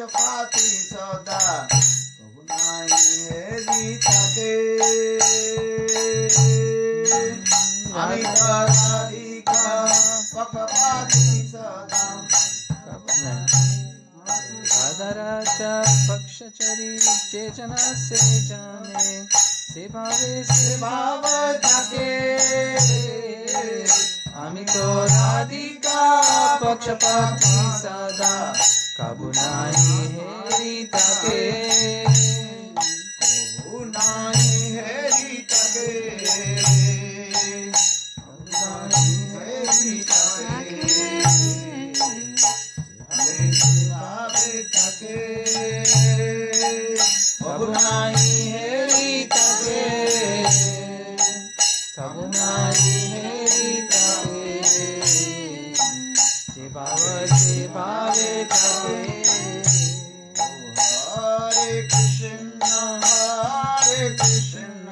पक्षपाती सदा प्रभु नाही हेरी থাকে আমি তো রাধিকা पक्षपाती सदा राधाराचा पक्षचरी चेतना से जाने से भावे से भाव থাকে আমি তো রাধিকা পক্ষপাতি সদা কাবু নাই হেরি তাকে প্রভু নাই হেরি থাকে নাই হেরি থাকে ভাবে থাকে প্রভু নাই হেরি থাকে কাবু নাই হেরি তাকে যে ভাবে থাকে Hare Krishna Hare Krishna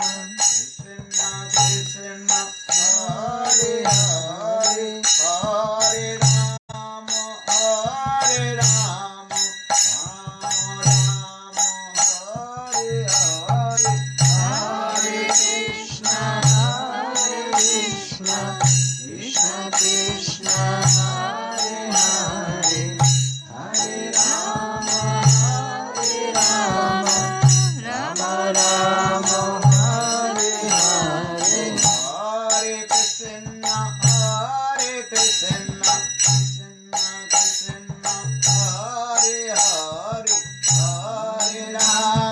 Krishna Krishna Hare Hare Hare Rama Hare Rama Rama Rama Hare Hare Hare Krishna Hare Krishna Krishna Krishna Hare Hare Hare Rama Hare Rama Rama Rama Hare Hare Hare Krishna Hare Krishna Krishna Krishna Hare Hare Hare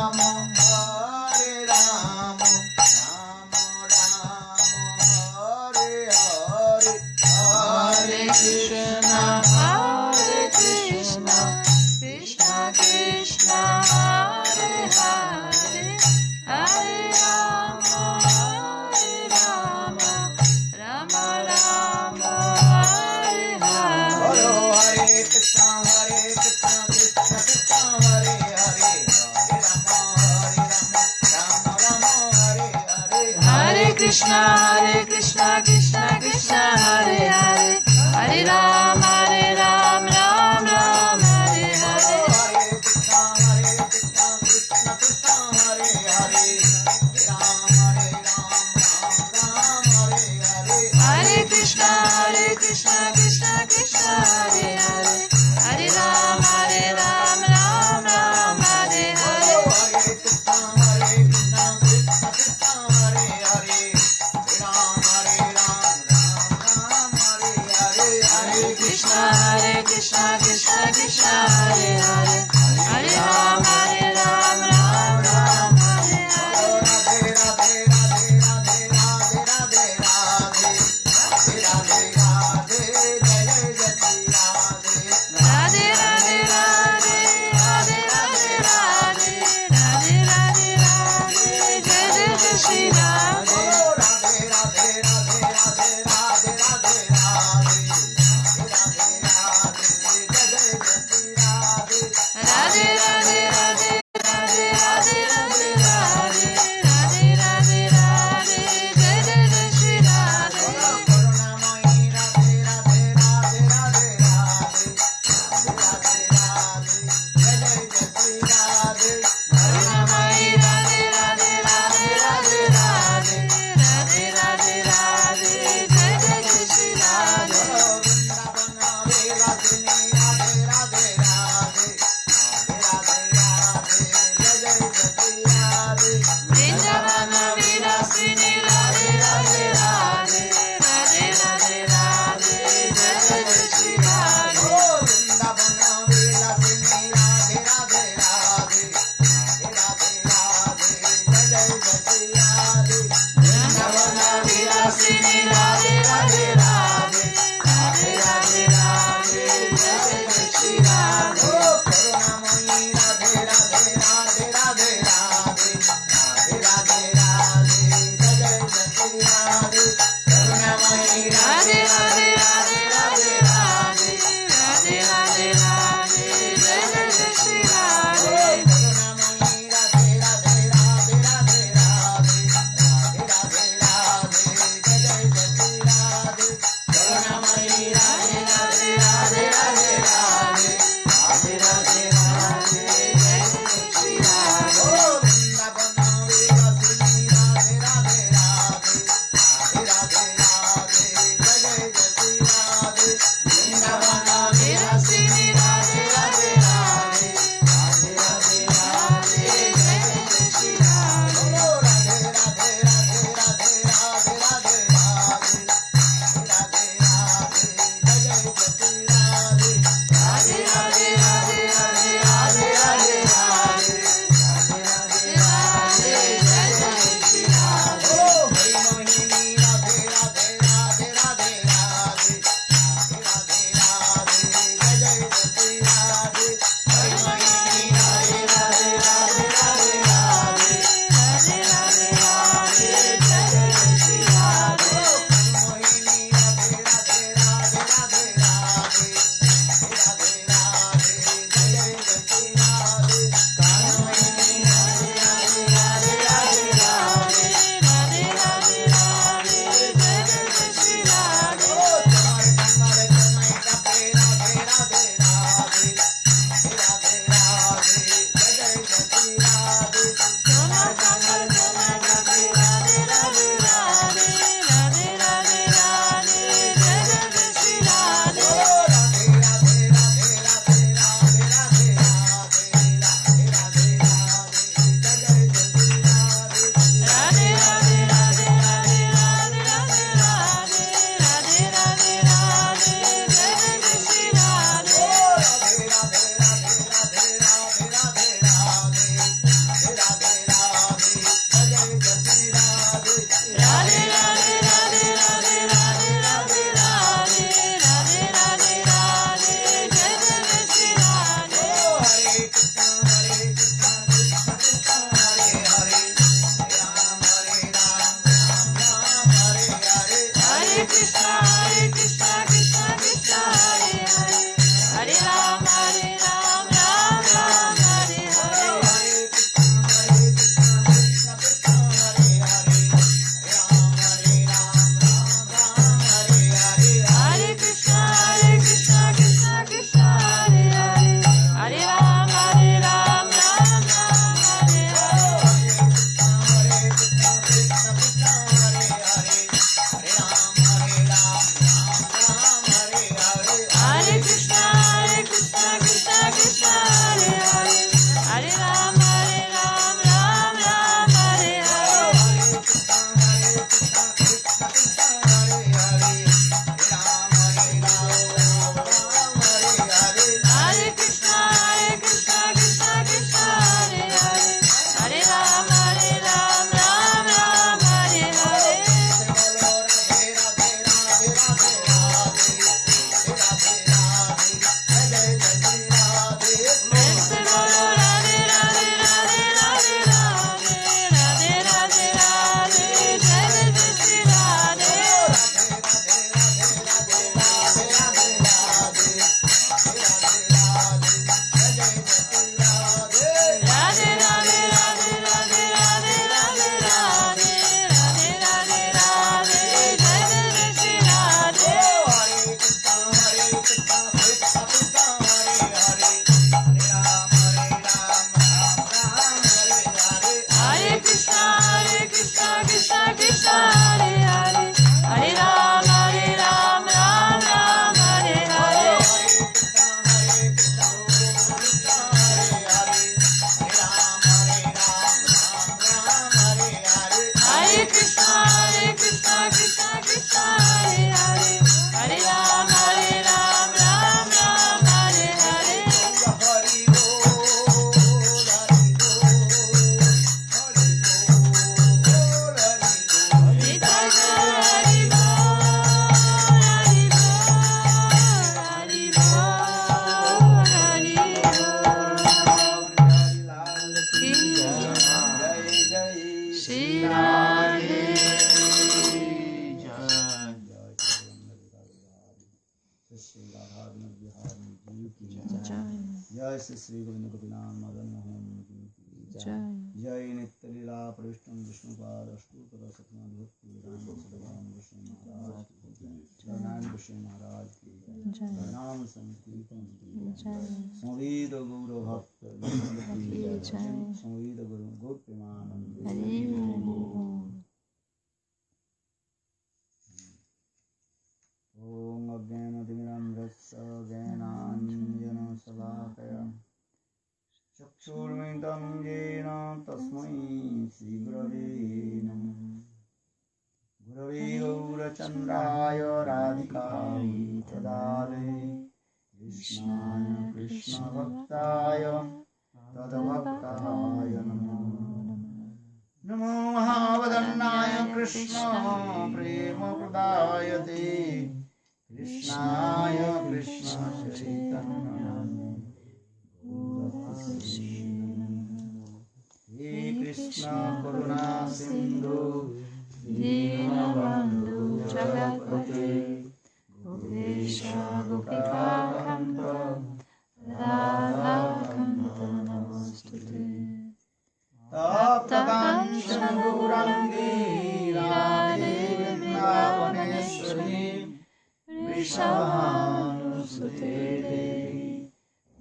Rama Hare Rama Rama Rama Hare Hare Hare Krishna Hare Krishna Krishna Krishna Hare Hare Hare Rama Hare Rama Rama Rama Hare Hare Hare Krishna Krishna Krishna Hare Hare Hare Rama Rama Rama Hare Hare Hare Krishna Krishna Krishna Hare Hare Hare Ram Ram Ram Hare Hare Hare Krishna Krishna Krishna Hare Hare Hare Rama Ram Ram Hare Hare Hare Krishna Krishna Krishna Hare Hare Hare Ram Ram Ram Hare Hare Hare Krishna Krishna Krishna Hare Hare Ram Ram Ram Hare Hare Hare Krishna Shri Govinda Kapilan Madan Mohan ki Jai. Jai Nitya Lila Parishtam Vishnu Pada Ashtu Pada Satnam Bhakti Vedanta Sadhavan Vishnu Maharaj ki Jai Narayan Vishnu Maharaj ki Jai Nam Sankirtan ki Jai Samveda Guru Bhakta ki Jai Samveda Guru Guru Premanand Hari Om Ajnana Timirandhasya Jnananjana Salakaya Chakshurmilitam Jena Tasmai Shri Gurave Namah Gurave Gaurachandraya Radhikaye Tadale Krishnaya Krishna Bhaktaya Tadabhaktaya Namo Namo Mahavadannaya Krishna Prema Pradayate Krishnaya Krishna Chaitanya He Krishna Karuna Sindhu Dinabandhu Jagatpate Gopesha Gopika Kanta Radha Kanta Namostute Taptakanchana Gaurangi Radhe Vrindavaneshwari Vrishabhanusute Devi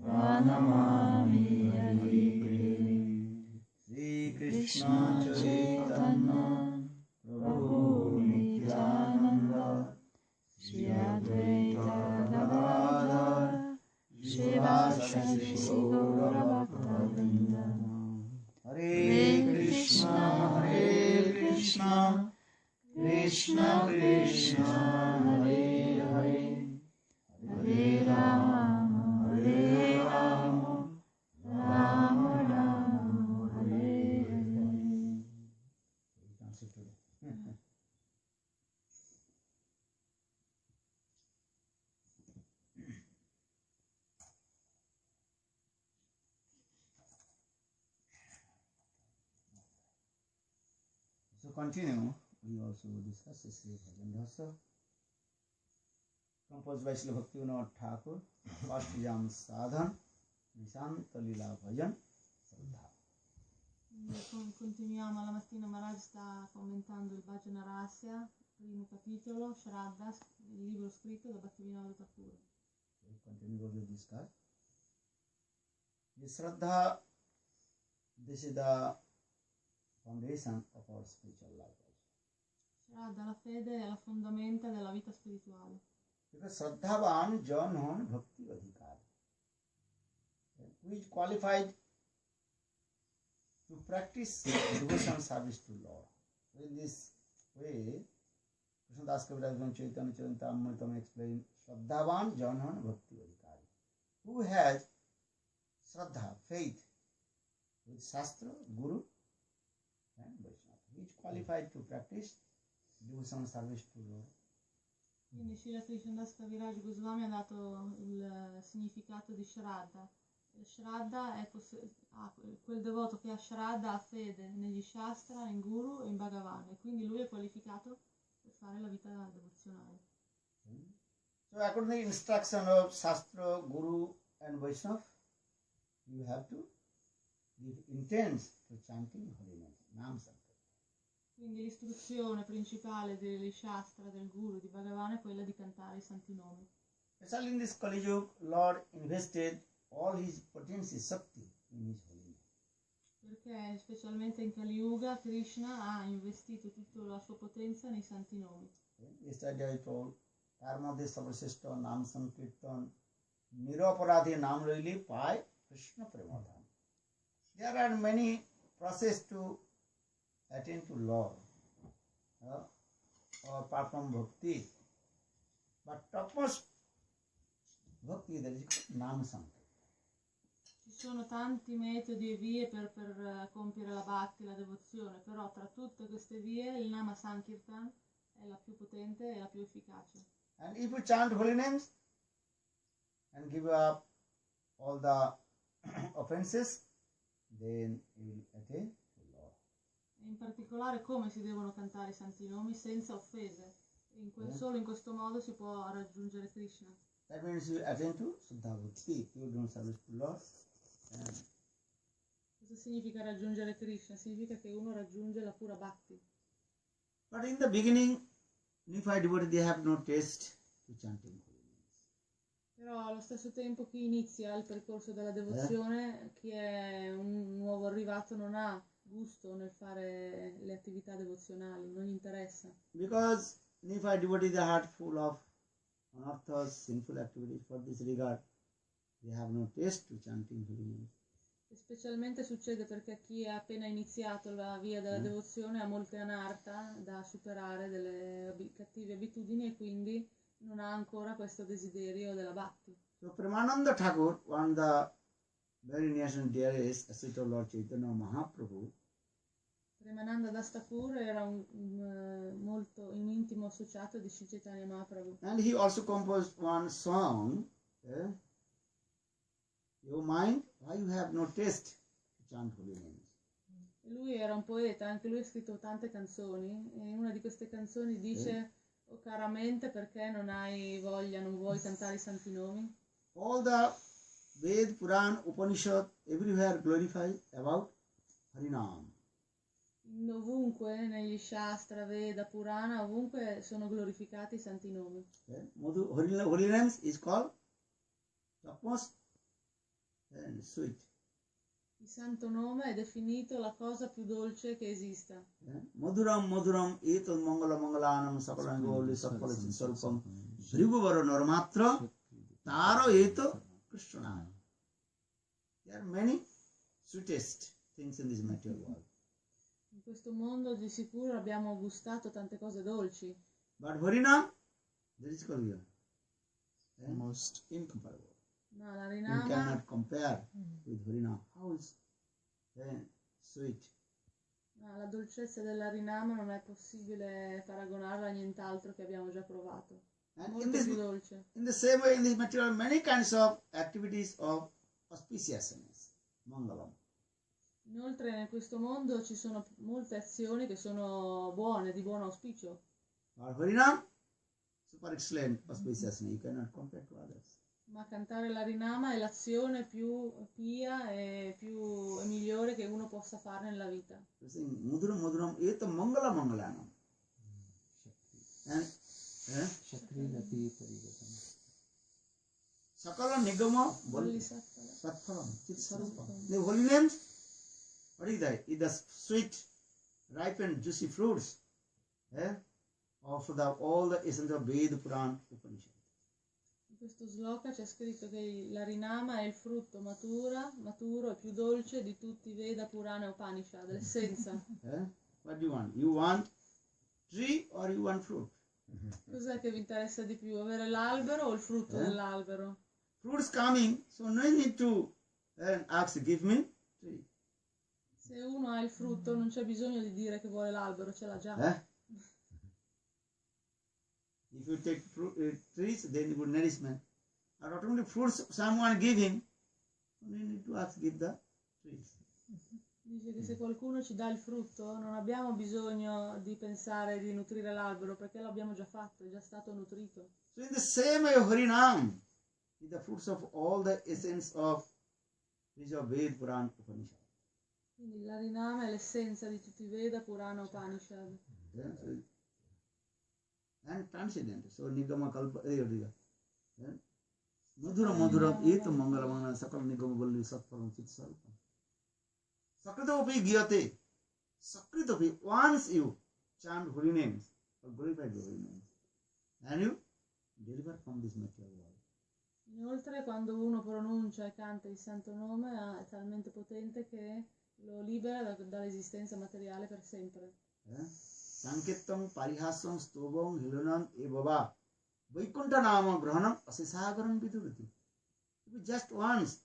Pranamami Haripriye Sri Krishna Chaitanya Prabhu Nityananda Sri Advaita Gadadhar Shivasasi Gaura Bhaktavrinda Hare Krishna, Krishna Krishna, Hare Hare, Hare Rama, Rama Rama, Hare Hare. So continue, we also discuss the Sri Bhajan Rasa, composed by Srila Bhaktivinoda Thakur, Pastijam Sadhan, Nishanta Lila Bhajan, Sraddha. Continuiamo alla mattina, Maharaj sta commentando il Bhajana Rasya, primo capitolo, Shraddha, il libro scritto da Bhaktivinoda Thakur. We continue what we discussed. The Shraddha, this is the foundation of our spiritual life also. Shraddha, la fede, è la fondamenta della vita spirituale. Because Shraddhavan Jan Hon Bhakti Adhikar, who is qualified to practice devotion service to Lord. So in this way, Krishnadas Kaviraj Chaitanya Charitamrita explained Shraddhavan Jan Hon Bhakti Adhikar, who has Shraddha, faith, with Shastra, Guru, and Vaishnava. He is qualified to practice devotion service to Lord. Quindi Srila Krishnadas Kaviraj Goswami ha dato il significato di Shraddha. Shraddha è quel devoto che ha Shraddha, ha fede negli Shastra, in Guru e in Bhagavan, e quindi lui è qualificato per fare la vita devozionale. So according to the instruction of Shastra, Guru and Vaishnava, you have to give intense to chanting holy names, Nam Sankirtan. Quindi l'istruzione principale degli Shastra, del Guru, di Bhagavan è quella di cantare i santi nomi. Especially in this Kali Yuga, Lord invested all his potency, Shakti, in his holy name. Perché specialmente in Kali Yuga Krishna ha investito tutta la sua potenza nei santi nomi. Yesterday I told, Karmade Sabasishta Nam Sankirtan Niroparadi Nam Lili Pai Krishna Premadhan. There are many processes to attain to Lord or perform bhakti, but topmost bhakti that is Nam Sankirtan. Ci sono tanti metodi e vie per compiere la bhakti, la devozione, però tra tutte queste vie il Nama Sankirtan è la più potente e la più efficace. And if you chant holy names and give up all the offenses, then you will attain to Lord. E in particolare come si devono cantare i santi nomi senza offese. Solo in questo modo si può raggiungere Krishna. That means you attain to Siddha Bhakti. You don't service to Lord, Cosa significa raggiungere Krishna? Significa che uno raggiunge la pura bhakti. But in the beginning, unified devotees, they have no taste to chanting holy names. Però allo stesso tempo chi inizia il percorso della devozione, chi è un nuovo arrivato non ha gusto nel fare le attività devozionali, non gli interessa. Because unified devotees are heart full of unearthly sinful activities. For this regard, they have no taste to chanting holy names. E specialmente succede perché chi ha appena iniziato la via della devozione ha molte anarta da superare, delle cattive abitudini, e quindi non ha ancora questo desiderio della bhakti. So Premananda Thakur, one of the very nearest and dearest associate of Lord Chaitanya Mahaprabhu, Premananda Das Thakur era molto un intimo associato di Sri Chaitanya Mahaprabhu. and he also composed one song, "You mind why you have no taste to chant holy names." E lui era un poeta, anche lui ha scritto tante canzoni, e in una di queste canzoni dice: "Oh cara mente, perché non hai voglia, non vuoi cantare i santi nomi?" All the Ved, Puran, Upanishad, everywhere glorify about Harinam. Ovunque, negli Shastra, Veda, Purana, ovunque sono glorificati i santi nomi. Holy names is called topmost and sweet. Il santo nome è definito la cosa più dolce che esista. Madhuram Madhuram etal mangala mangalanam sakalangovali sakalasin sarupam briguvaro normatra taro eto Krishna. There are many sweetest things in this material world. In questo mondo di sicuro abbiamo gustato tante cose dolci, But Harinam, that is called here. Most Incomparable. ma la You Rinama, cannot compare with Harinam. How is sweet. la dolcezza della Rinama non è possibile paragonarla a nient'altro che abbiamo già provato. And Molto più dolce. in the same way, in this material, many kinds of activities of auspiciousness, mangalam. Inoltre in questo mondo ci sono molte azioni che sono buone, di buon auspicio. Or Harinam, super excellent auspiciousness. You cannot compare to others. Ma cantare la Rinama è l'azione più pia e più migliore che uno possa fare nella vita. You sing Mudhuram Mudhuram Eta Mangala Mangalanam. And Shakrilati Parigatam. Sakala Nigama Bolli Sattvala. Satpharam Chit Sarupam. The holy names, what is that? It is sweet, ripened, juicy fruits. Of all the essence of Veda, Puran, Upanishad. In questo sloka c'è scritto che la Rinama è il frutto maturo e più dolce di tutti i Veda, Purana e Upanishad, l'essenza. What do you want? You want tree or you want fruit? Cos'è che vi interessa di più, avere l'albero o il frutto dell'albero? Fruits coming, so no need to ask, give me tree. Se uno ha il frutto non c'è bisogno di dire che vuole l'albero, ce l'ha già. If you take trees, then good nourishment. Or automatically fruits someone giving, you need to ask, give the trees. Dice che se qualcuno ci dà il frutto non abbiamo bisogno di pensare di nutrire l'albero perché l'abbiamo già fatto, è già stato nutrito. So in the same way, Harinam is the fruits of all the essence of Ved, Puran, Upanishad. Quindi la Rinama è l'essenza di tutti i Veda, Purana, Upanishad. And transcendent. So Nigama Kalpa Madhura Madhura Eta Mangala Mangala Sakal Nigama Balli Satparam Chit Sarupam. Sakritopi Gyate. Sakritopi, once you chant holy names or glorify the holy names, and you deliver from this material world. Inoltre quando uno pronuncia e canta il santo nome è talmente potente che lo libera dall'esistenza materiale per sempre. Sankirtam Parihasam Stobam Hilunam Ebaba Vaikuntha Nama Grahanam Asisagaram Vidurati. If you just once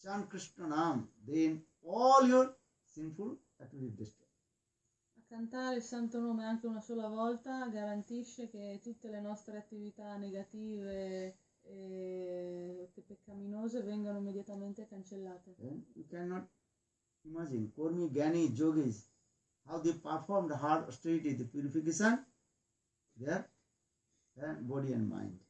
chant Krishna Nam, then all your sinful activities destroy. A cantare il santo nome anche una sola volta garantisce che tutte le nostre attività negative e peccaminose vengano immediatamente cancellate. You cannot imagine Kormi, Gyani, Yogis, how they perform the hard austerity, the purification, their body and mind.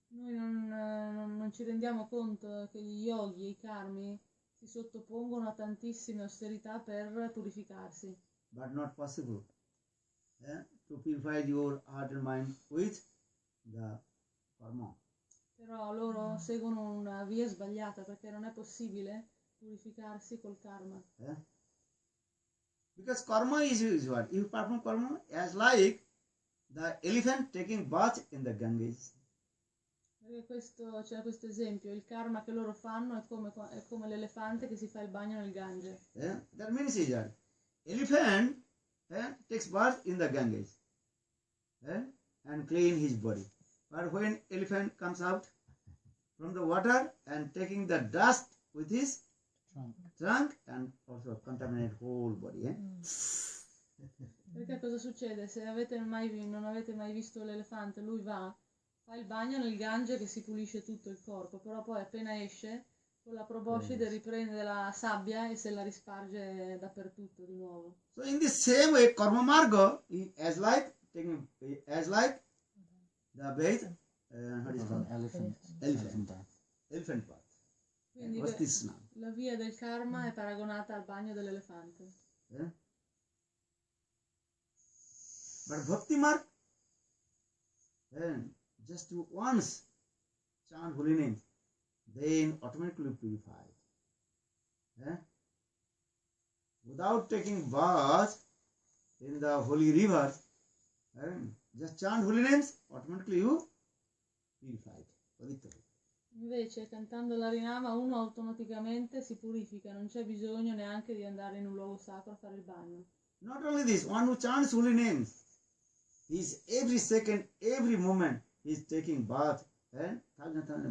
Noi non ci rendiamo conto che gli yogi e i karmi si sottopongono a tantissime austerità per purificarsi. but not possible to purify your heart and mind with the karma. Però loro seguono una via sbagliata perché non è possibile purificarsi col karma. Because karma is what? You perform karma as like the elephant taking bath in the Ganges. Perché c'è questo esempio, il karma che loro fanno è come l'elefante che si fa il bagno nel Gange. That means is that elephant takes bath in the Ganges and clean his body. But when elephant comes out from the water and taking the dust with his trunk and also contaminate whole body. Perché cosa succede? Se non avete mai visto l'elefante, lui fa il bagno nel Gange che si pulisce tutto il corpo, però poi appena esce con la proboscide riprende la sabbia e se la risparge dappertutto di nuovo. So in the same way, karma marga is as like the bath. What is called? Elephant bath. Quindi What's this now? la via del karma è paragonata al bagno dell'elefante. But bhakti marg, just to once chant holy names, then automatically purified. Without taking bath in the holy rivers, just chant holy names, automatically you purified. Invece cantando l'Harinama uno automaticamente si purifica, non c'è bisogno neanche di andare in un luogo sacro a fare il bagno. Not only this, one who chants holy names, is every second, every moment, he is taking bath and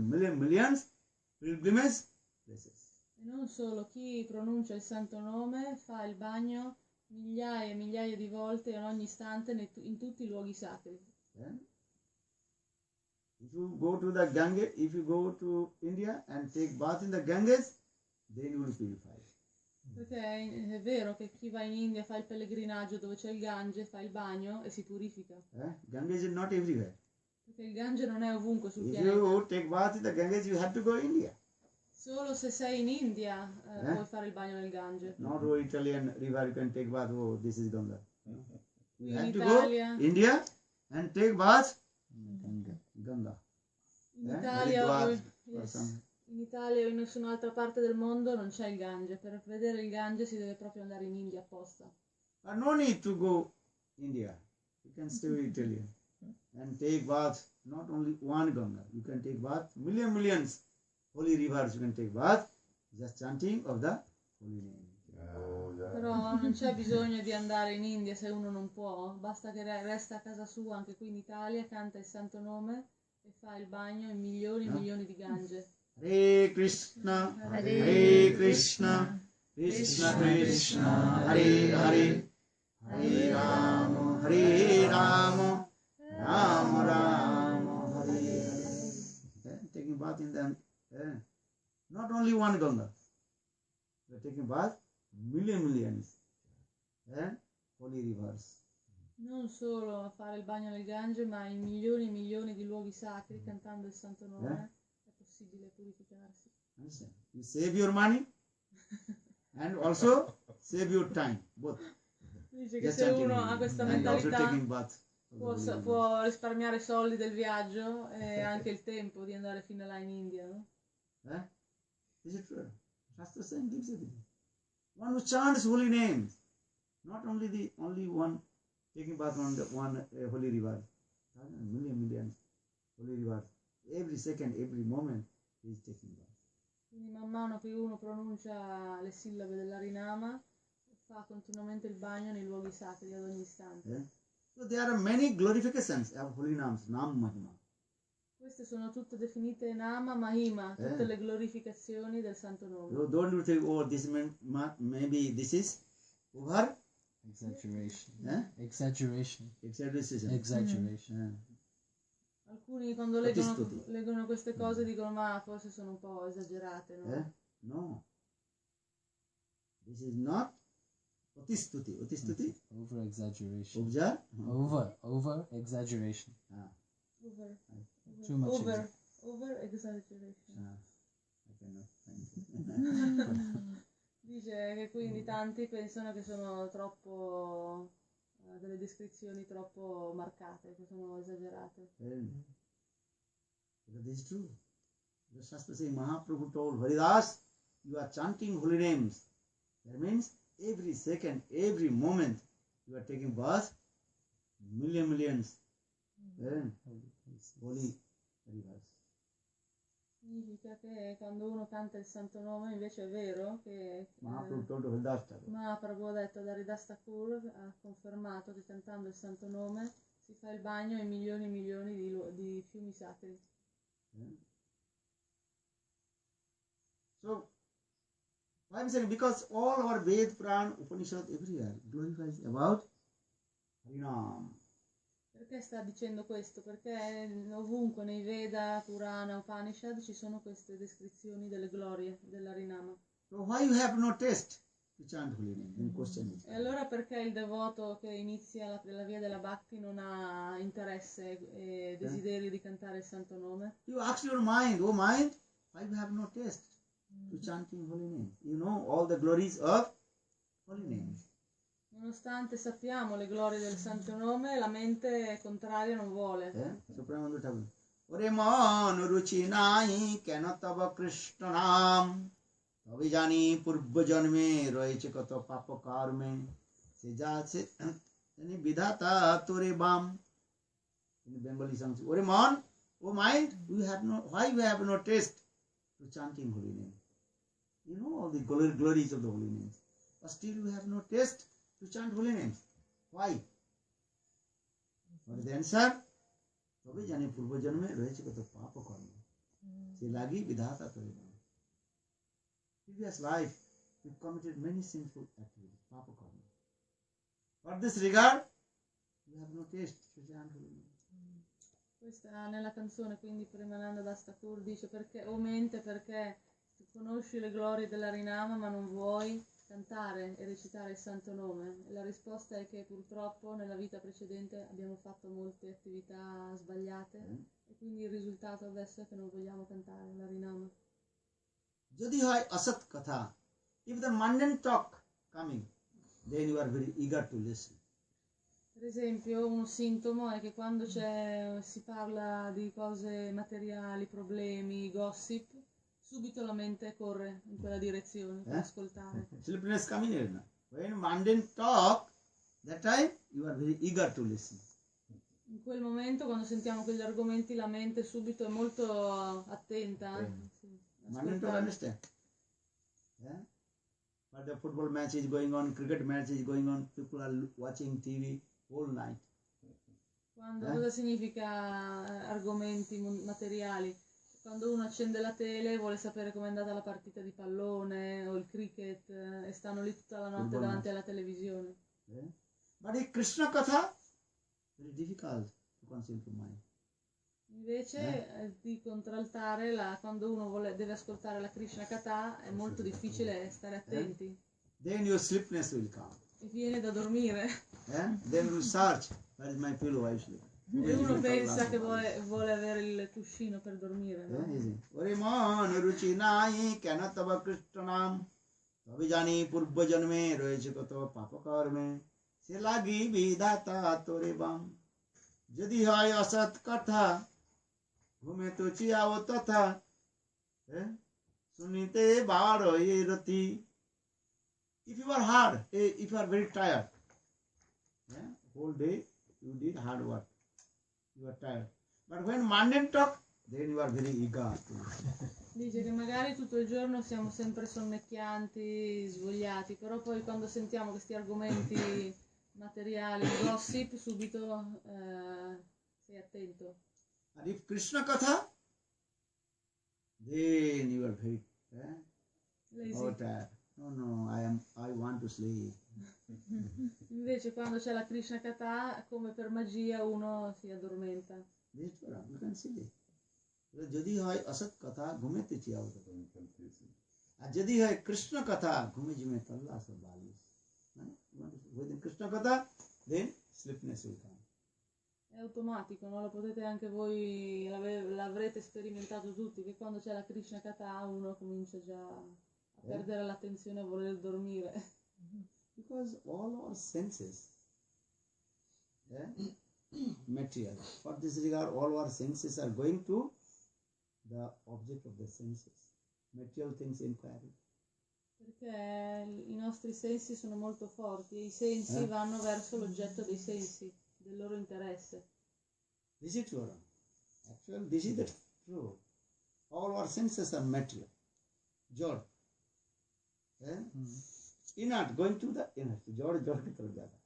millions pilgrimage places. E non solo, chi pronuncia il santo nome fa il bagno migliaia e migliaia di volte in ogni istante in tutti i luoghi sacri. If you go to the Ganges, if you go to India and take bath in the Ganges, then you will purify. Perché è vero che chi va in India fa il pellegrinaggio dove c'è il Gange, fa il bagno e si purifica. Ganges is not everywhere. Perché il Gange non è ovunque sul If pianeta. you take bath in the Ganges, you have to go to India. Solo se sei in India puoi fare il bagno nel Gange. Not all Italian river you can take bath. Oh, this is Ganga. You In have to Italia, go India and take bath Ganga. in Italia, Haridwar o or some. in Italia o in nessun'altra parte del mondo non c'è il Gange. Per vedere il Gange si deve proprio andare in India apposta. But no need to go India. You can stay with Italian and take bath. Not only one Ganga. You can take bath millions holy rivers. You can take bath. Just chanting of the holy name. Però non c'è bisogno di andare in India se uno non può, basta che resta a casa sua, anche qui in Italia, canta il santo nome e fa il bagno in milioni e milioni di Gange. Hare Krishna, Hare Krishna, Krishna Krishna, Hare Hare, Hare Rama, Rama Rama, Hare Hare. Taking bath in them, not only one Ganga. We are taking bath millions, holy rivers. Non solo fare il bagno nel Gange, ma in milioni e milioni di luoghi sacri, cantando il santo nome, è possibile purificarsi. Understand? You save your money and also save your time, both. Dice che Just se chanting uno holy ha questa name and also mentalità taking bath. può risparmiare i soldi del viaggio e anche il tempo di andare fino là in India, no? Is it true? Shastra saying gives everything. One who chants holy names, not only one taking bath on the one holy river, millions holy rivers. Every second, every moment, he is taking bath. Quindi man mano che uno pronuncia le sillabe dell'Harinama, fa continuamente il bagno nei luoghi sacri ad ogni istante. So there are many glorifications of holy names, Nam Mahima. Queste sono tutte definite Nama Mahima, tutte le glorificazioni del santo nome. So don't you think, oh, this maybe this is over? Exaggeration. Exaggeration. Exaggeration. Exaggeration. Alcuni quando leggono queste cose dicono ma forse sono un po' esagerate, no? No. This is not Otistuti. Otistuti? Over exaggeration. Over? Exaggeration. Over Too much exaggeration. cannot find. Dice che quindi tanti pensano che sono troppo delle descrizioni troppo marcate, che sono esagerate. But this is true. The Shastra says Mahaprabhu told Haridas, you are chanting holy names. That means every second, every moment you are taking birth, millions. Holy Haridas. Significa che quando uno canta il santo nome, invece è vero che Mahaprabhu told to Haridas Thakur. Mahaprabhu ha detto ad Haridas Thakur, ha confermato che cantando il santo nome si fa il bagno in milioni e milioni di fiumi sacri. So, why I'm saying, because all our Ved, Puran, Upanishad, everywhere glorifies about Harinam. Perché sta dicendo questo? Perché ovunque nei Veda, Purana, Upanishad ci sono queste descrizioni delle glorie dell'Harinama. So why you have no taste to chant holy name? Then question is. E allora perché il devoto che inizia la via della Bhakti non ha interesse e desiderio di cantare il santo nome? You ask your mind, oh mind, why you have no taste to chanting holy name? You know all the glories of holy name. Nonostante sappiamo le glorie del santo nome, la mente contraria non vuole. Supramananda Thakur. Ore man ruchi nahi kena tava Krishna naam तभी जानी पूर्व जन्मे रहे कत पाप कर्मे से जाছে विधाता तोरे balm in Bengali songs. Ore man, oh mind, you have no, why you have no taste to chanting holy name? You know all the glories of the holy names, but still you have no taste to chant holy names. Why? What is the answer? तभी जानी पूर्व जन्म में रहे कत पाप कर्म से लागी विधाता तोरे balm. Previous life, you committed many sinful activities, papa karma. For this regard, you have no taste to chant holy name. Questa nella canzone, quindi Premananda Das Thakur dice perché, o mente, perché tu conosci le glorie dell'Harinama ma non vuoi cantare e recitare il santo nome. E la risposta è che purtroppo nella vita precedente abbiamo fatto molte attività sbagliate e quindi il risultato adesso è che non vogliamo cantare l'Harinama. Jodi hoy asat katha, if the mundane talk coming, then you are very eager to listen. Per esempio, un sintomo è che quando si parla di cose materiali, problemi, gossip, subito la mente corre in quella direzione per ascoltare. Sleepiness coming in. When mundane talk, that time you are very eager to listen. In quel momento, quando sentiamo quegli argomenti, la mente subito è molto attenta. Mundane talk, understand? Yeah? But the football match is going on, cricket match is going on, people are watching TV whole night. Cosa significa argomenti materiali? Quando uno accende la tele e vuole sapere com'è andata la partita di pallone o il cricket e stanno lì tutta la notte davanti alla televisione. But in Krishna Katha, very difficult to concentrate mind. Invece di contraltare, quando uno deve ascoltare la Krishna Katha è molto difficile stare attenti. Then your sleepiness will come. E viene da dormire. Then you search, where is my pillow, I sleep. E uno pensa che vuole avere il cuscino per dormire. Ore man ruchi nahi kena tava Krishna naam तभी जानी पूर्व जन्मे रहे कत पाप कर्मे से लागी विधाता तोरे बाम यदि হয় असत कथा घूमे तो चियाओ तथा सुनीते बार ये रति. If you are hard, if you are very tired, whole day you did hard work, you are tired. But when mundane talk, then you are very eager to listen. Dice che magari tutto il giorno siamo sempre sonnecchianti, svogliati, però poi quando sentiamo questi argomenti materiali, gossip, subito sei attento. And if Krishna Katha, then you are very tired. No, I want to sleep. Invece quando c'è la Krishna Katha, come per magia uno si addormenta. This is what you can see. যদি হয় असत कथा घूमे ते चिया होता আর যদি হয় কৃষ্ণ কথা ঘুমে ঝুমে তল্লা সব বালিশ. Within Krishna Katha, then sleepiness will come. E È automatico, no? Lo potete anche voi, l'avrete sperimentato tutti, che quando c'è la Krishna Katha uno comincia già a perdere l'attenzione, a voler dormire. Because all our senses, material. For this regard, all our senses are going to the object of the senses. Material things inquiry. Perché i nostri sensi sono molto forti e i sensi vanno verso l'oggetto dei sensi, del loro interesse. This is true. Actually, this is the true. All our senses are material. Jod. Inert, going to the inert. Jod ki taraf jata.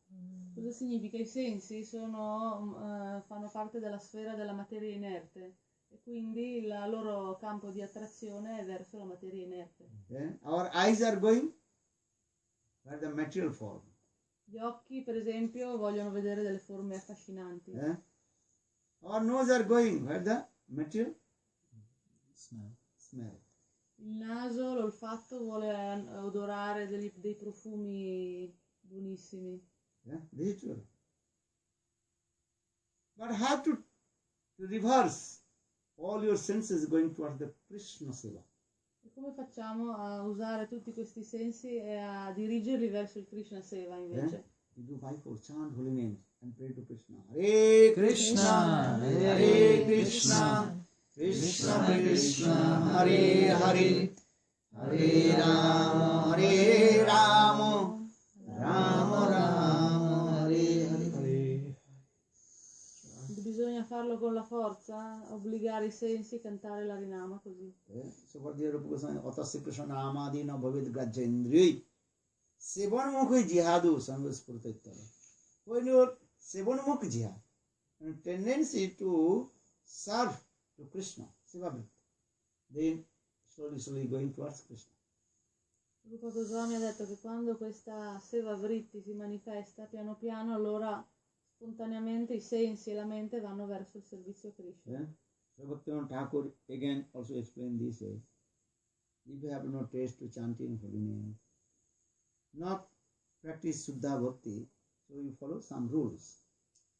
Cosa significa? I sensi fanno parte della sfera della materia inerte e quindi il loro campo di attrazione è verso la materia inerte. Our eyes are going where the material form. Gli occhi, per esempio, vogliono vedere delle forme affascinanti. Our nose are going where the material smell. Il naso, l'olfatto vuole odorare dei profumi buonissimi. This is true. But how to reverse all your senses going towards the Krishna Seva? E come facciamo a usare tutti questi sensi e a dirigerli verso il Krishna Seva invece? You do by for chant holy names and pray to Krishna. Hare Krishna, Hare Krishna, Krishna Krishna, Hare Hare, Hare Rama, Hare Rama, Rama Rama, Hare Hare. Bisogna farlo con la forza, obbligare i sensi a cantare l'Harinama così. So for the Rupa Goswami, Atasya Krishna Namadina Bhavid Grajendri. Sevanmukhi jihadu sangaspurta ittara. When you are Sevanmukhi jihad, and tendency to serve to Krishna, Seva, then slowly going towards Krishna. Rupa Goswami ha detto che quando questa Seva Vritti si manifesta piano piano, allora spontaneamente i sensi e la mente vanno verso il servizio a Krishna. Bhaktivinoda Thakur again also explained this way. If you have no taste to chanting holy name, not practice Suddha Bhakti, so you follow some rules.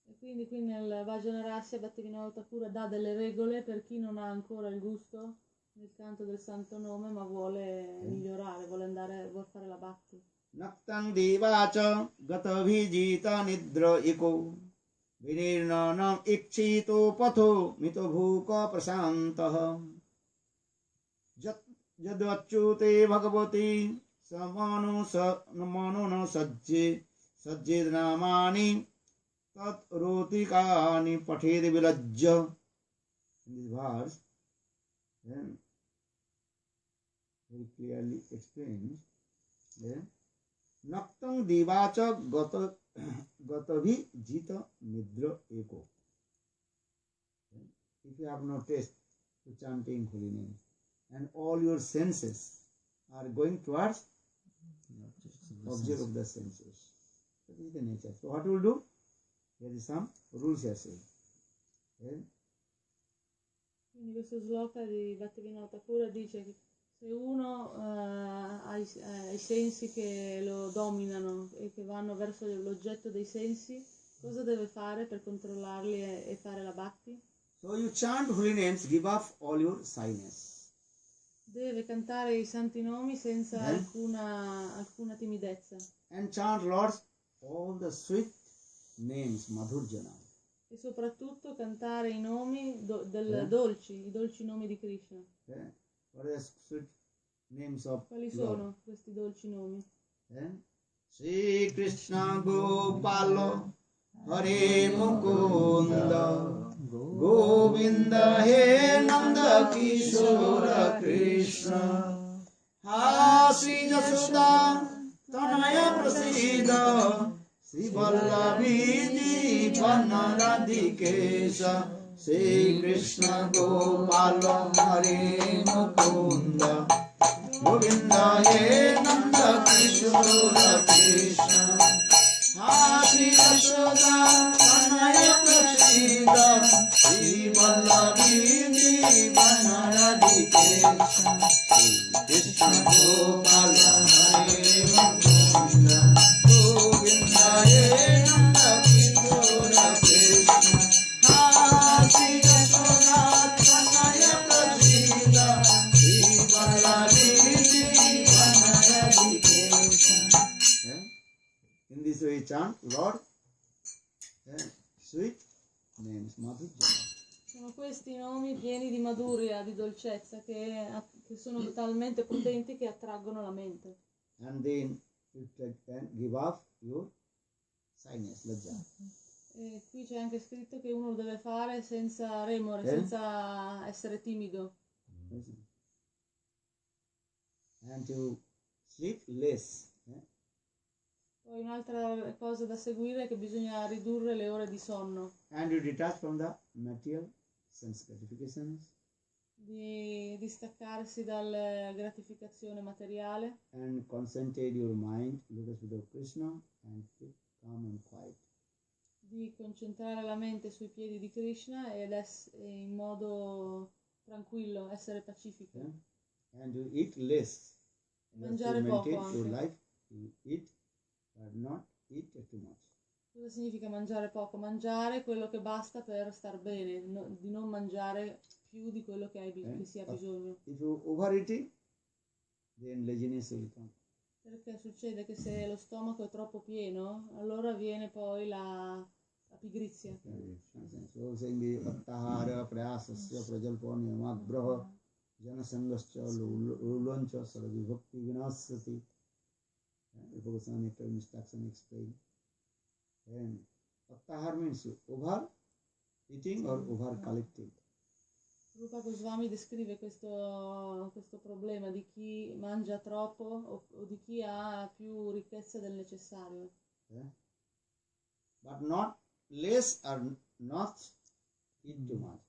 E quindi qui nel Vajana Rasya Bhattivinoda Thakur dà delle regole per chi non ha ancora il gusto nel canto del santo nome ma vuole migliorare, vuol fare la Bhakti. Naktang devacha gatavijita nidra eko vinirnanam ikshito patho mito bhuka prasantah jadvachute bhagavati samano no sajjed namani tat rotikani pathed vilajja. In this verse then very clearly explains Naktang divacha gatavi jita nidra eko. If you have no taste to chanting holy name and all your senses are going towards object of the senses, that is the nature. So what we will do? There is some rules here saying. Quindi questo sloka di Bhattivinoda Thakur dice che se uno ha i sensi che lo dominano e che vanno verso l'oggetto dei sensi, cosa deve fare per controllarli e fare la bhakti? So you chant holy names, give up all your shyness. Deve cantare i santi nomi senza alcuna timidezza. And chant Lord's all the sweet names, Madhurjana. E soprattutto cantare i nomi i dolci nomi di Krishna. What are the sweet names of Quali Lord? sono questi dolci nomi? Sri Krishna Gopalo Hare Mukunda Govinda He Nanda Kishora Krishna Hasi Yashoda Tanaya Prasida Sri Vallabhi Dipana Radhikesha Sri Krishna Gopala Hare Mukunda Govinda He Nanda Kishora Krishna Hasi Yashoda Tanaya Prasida Sri Vallabhi Dipana Radhikesha Sri Krishna Gopala Hare Mukunda Govinda He Nanda Kishora Krishna this way we chant, Lord, sweet names, Madhurya. Sono questi nomi pieni di maduria, di dolcezza, che sono talmente potenti che attraggono la mente. And then you give off your shyness, lajja. E qui c'è anche scritto che uno lo deve fare senza remore, senza essere timido. And to sleep less. Poi un'altra cosa da seguire è che bisogna ridurre le ore di sonno, And you detach from the material sense gratifications. di distaccarsi dalla gratificazione materiale And concentrate your mind, lotus feet of Krishna, and keep calm and quiet. di concentrare la mente sui piedi di Krishna ed in modo tranquillo, essere pacifico. And you eat less. Mangiare to poco maintain your anche. life, you eat, but not eat too much. Cosa significa mangiare poco? Mangiare quello che basta per star bene, di non mangiare più di quello che, che si ha bisogno. If you overeating, then laziness will come. Perché succede che se lo stomaco è troppo pieno, allora viene poi la pigrizia. So saying the attahara prayasasya prajalpani magraha janasangascha lulancha saravibhakti vinasati. Vipassana nectar instruction explain. And attahar means over eating or over collecting. Rupa Goswami descrive questo problema di chi mangia troppo o di chi ha più ricchezza del necessario. But not less or not eat too much.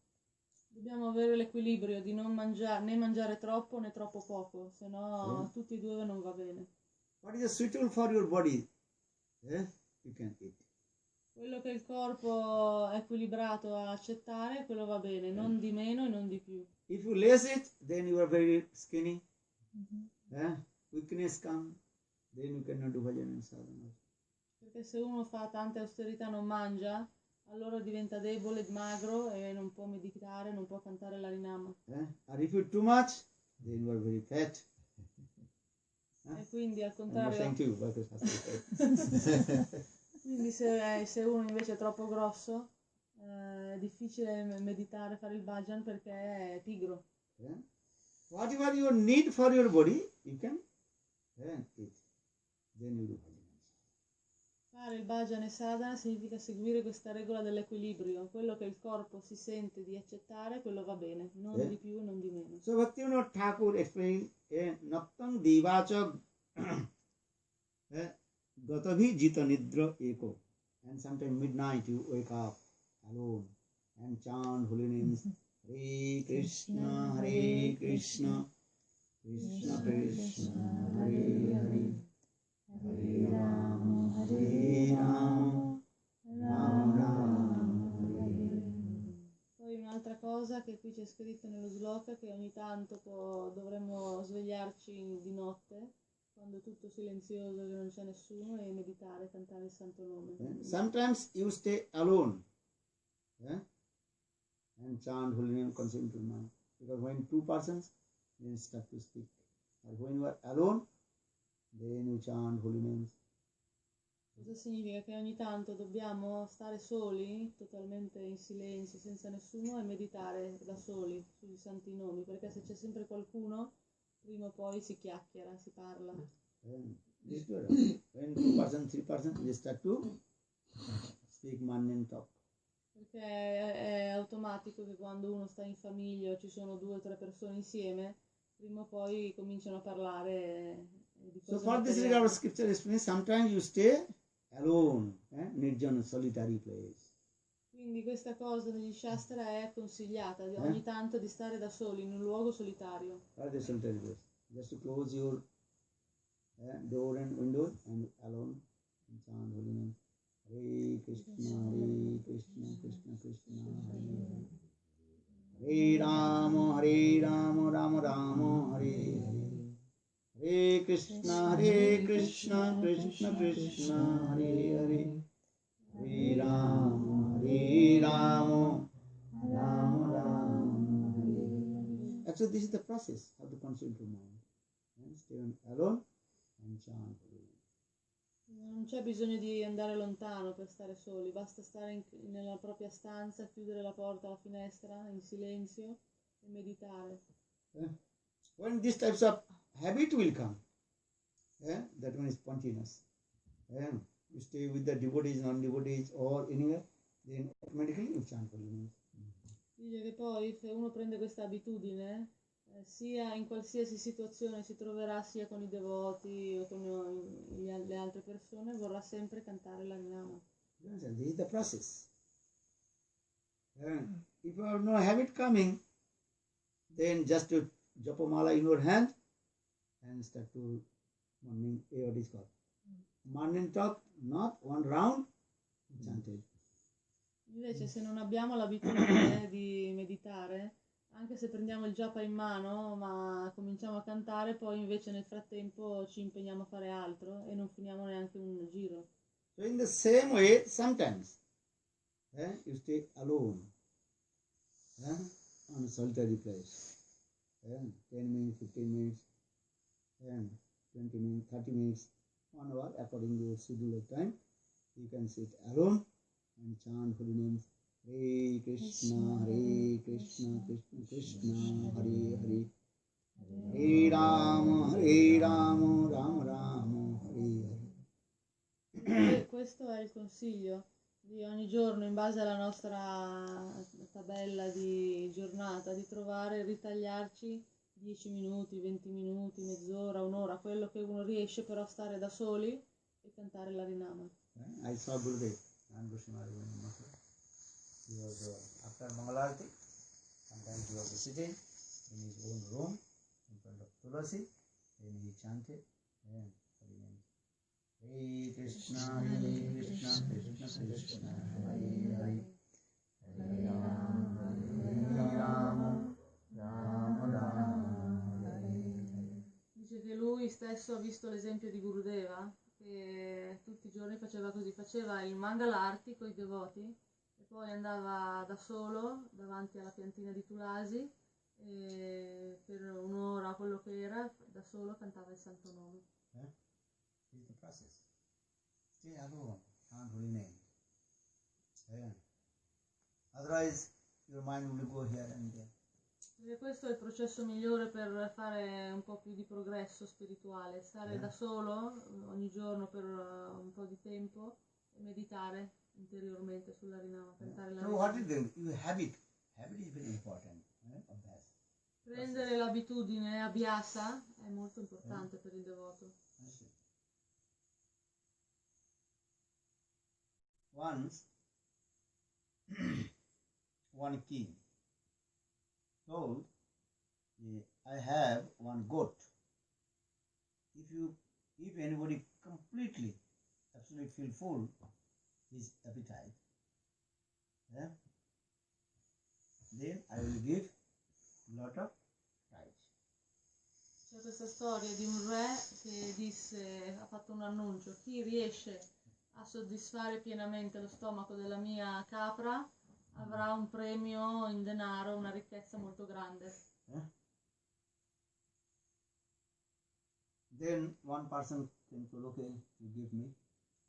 Dobbiamo avere l'equilibrio di non mangiare né mangiare troppo né troppo poco, se no tutti e due non va bene. What is suitable for your body? You can eat. Quello che il corpo è equilibrato a accettare, quello va bene, non di meno e non di più. If you less it, then you are very skinny. Weakness come, then you cannot do bhajan and sadhana. Perché se uno fa tante austerità, non mangia, allora diventa debole, magro e non può meditare, non può cantare l'harinama. Or if you eat too much, then you are very fat. E quindi al I'm not contrario, saying to you, but it's quindi se uno invece è troppo grosso, è difficile meditare, fare il bhajan perché è pigro. Whatever you need for your body, you can eat. Then you do bhajan. Fare il bhajan e sadhana significa seguire questa regola dell'equilibrio. Quello che il corpo si sente di accettare, quello va bene, non di più e non di meno. So Bhaktivinoda Thakur explained, Naptam Devacha Gatavi Jita Nidra Eko. And sometimes midnight you wake up alone and chant holy names. Hare Krishna, Hare Krishna, Krishna Krishna, Hare Hare, Hare Rama, Hare Rama, Rama Rama, Hare Hare. Poi un'altra cosa che qui c'è scritto nello sloka, che ogni tanto dovremmo svegliarci di notte, quando è tutto silenzioso, che non c'è nessuno, e meditare, cantare il santo nome. Sometimes you stay alone and chant holy name, concentrate your mind. Because when two persons, then start to speak. Or when you are alone, then you chant holy names. Cosa significa? Che ogni tanto dobbiamo stare soli, totalmente in silenzio, senza nessuno, e meditare da soli sui santi nomi, perché se c'è sempre qualcuno, prima o poi si chiacchiera, si parla. This good. When two persons, three persons, they start to speak mundane talk. Perché è automatico che quando uno sta in famiglia o ci sono 2 o 3 persone insieme, prima o poi cominciano a parlare di cose So for this materiali. regard, scripture explains, sometimes you stay alone, nirjana, solitary place. Quindi questa cosa degli Shastra è consigliata, ogni tanto di stare da soli in un luogo solitario. Or the solitary place. Just to close your door and window and alone and chant holy name. Hare Krishna, Krishna Krishna, Hare Hare. Hare Rama, Rama Rama, Hare Hare. Hare Krishna, Krishna Krishna, Hare Hare. Hare Rama, Rama Rama, Hare Hare. Actually, this is the process of the concentrated mind. Stay alone and chant. Non c'è bisogno di andare lontano per stare soli, basta stare nella propria stanza, chiudere la porta, la finestra, in silenzio e meditare. When these types of habit will come, that one is spontaneous. You stay with the devotees, non-devotees, or anywhere, then automatically you chant holy names. Dice che poi se uno prende questa abitudine, sia in qualsiasi situazione si troverà, sia con i devoti o con le altre persone, vorrà sempre cantare l'Harinama. This is the process. If you have no habit coming, then just to japamala in your hand and start to what is called morning talk, not one round, chanted. Invece se non abbiamo l'abitudine di meditare, anche se prendiamo il japa in mano, ma cominciamo a cantare, poi invece nel frattempo ci impegniamo a fare altro e non finiamo neanche un giro. So in the same way, sometimes you stay alone on a solitary place. 10 minutes, 15 minutes, 20 minutes, 30 minutes, 1 hour, according to your schedule of time. You can sit alone and chant holy names. Hare Krishna, Hare Krishna, Krishna Krishna, Hare Hare. Hare Rama, Rama Rama, Hare Hare. Questo è il consiglio di ogni giorno, in base alla nostra tabella di giornata, di trovare, ritagliarci 10 minuti, 20 minuti, mezz'ora, un'ora, quello che uno riesce, però stare da soli e cantare l'Harinama. I saw Gurudev and Goswami He was after Mangalarti, sometimes he was sitting in his own room in front of Tulasi, then he chanted Hare Krishna, Hare Krishna, Krishna Krishna, Hare Hare, Hare Rama, Rama Rama, Hare Hare. Dice che lui stesso ha visto l'esempio di Gurudeva, che tutti i giorni faceva così, faceva il Mangalarti con i devoti e poi andava da solo davanti alla piantina di Tulasi e per un'ora, quello che era, da solo cantava il Santo Nome. This is the process. Stay alone, chant holy name. Otherwise, your mind will go here and there. E questo è il processo migliore per fare un po' più di progresso spirituale, stare da solo ogni giorno per un po' di tempo e meditare interiormente sull'Harinama, cantare So what l'Harinama. is the habit? Habit is very important. Abhyas. Prendere l'abitudine abhyasa è molto importante per il devoto. Once, one king told, I have one goat. If anybody completely, absolutely feel full his appetite, then I will give lot of tithes. C'è questa storia di un re che disse, ha fatto un annuncio: chi riesce a soddisfare pienamente lo stomaco della mia capra avrà un premio in denaro, una ricchezza molto grande. Then one person came to look and to give me.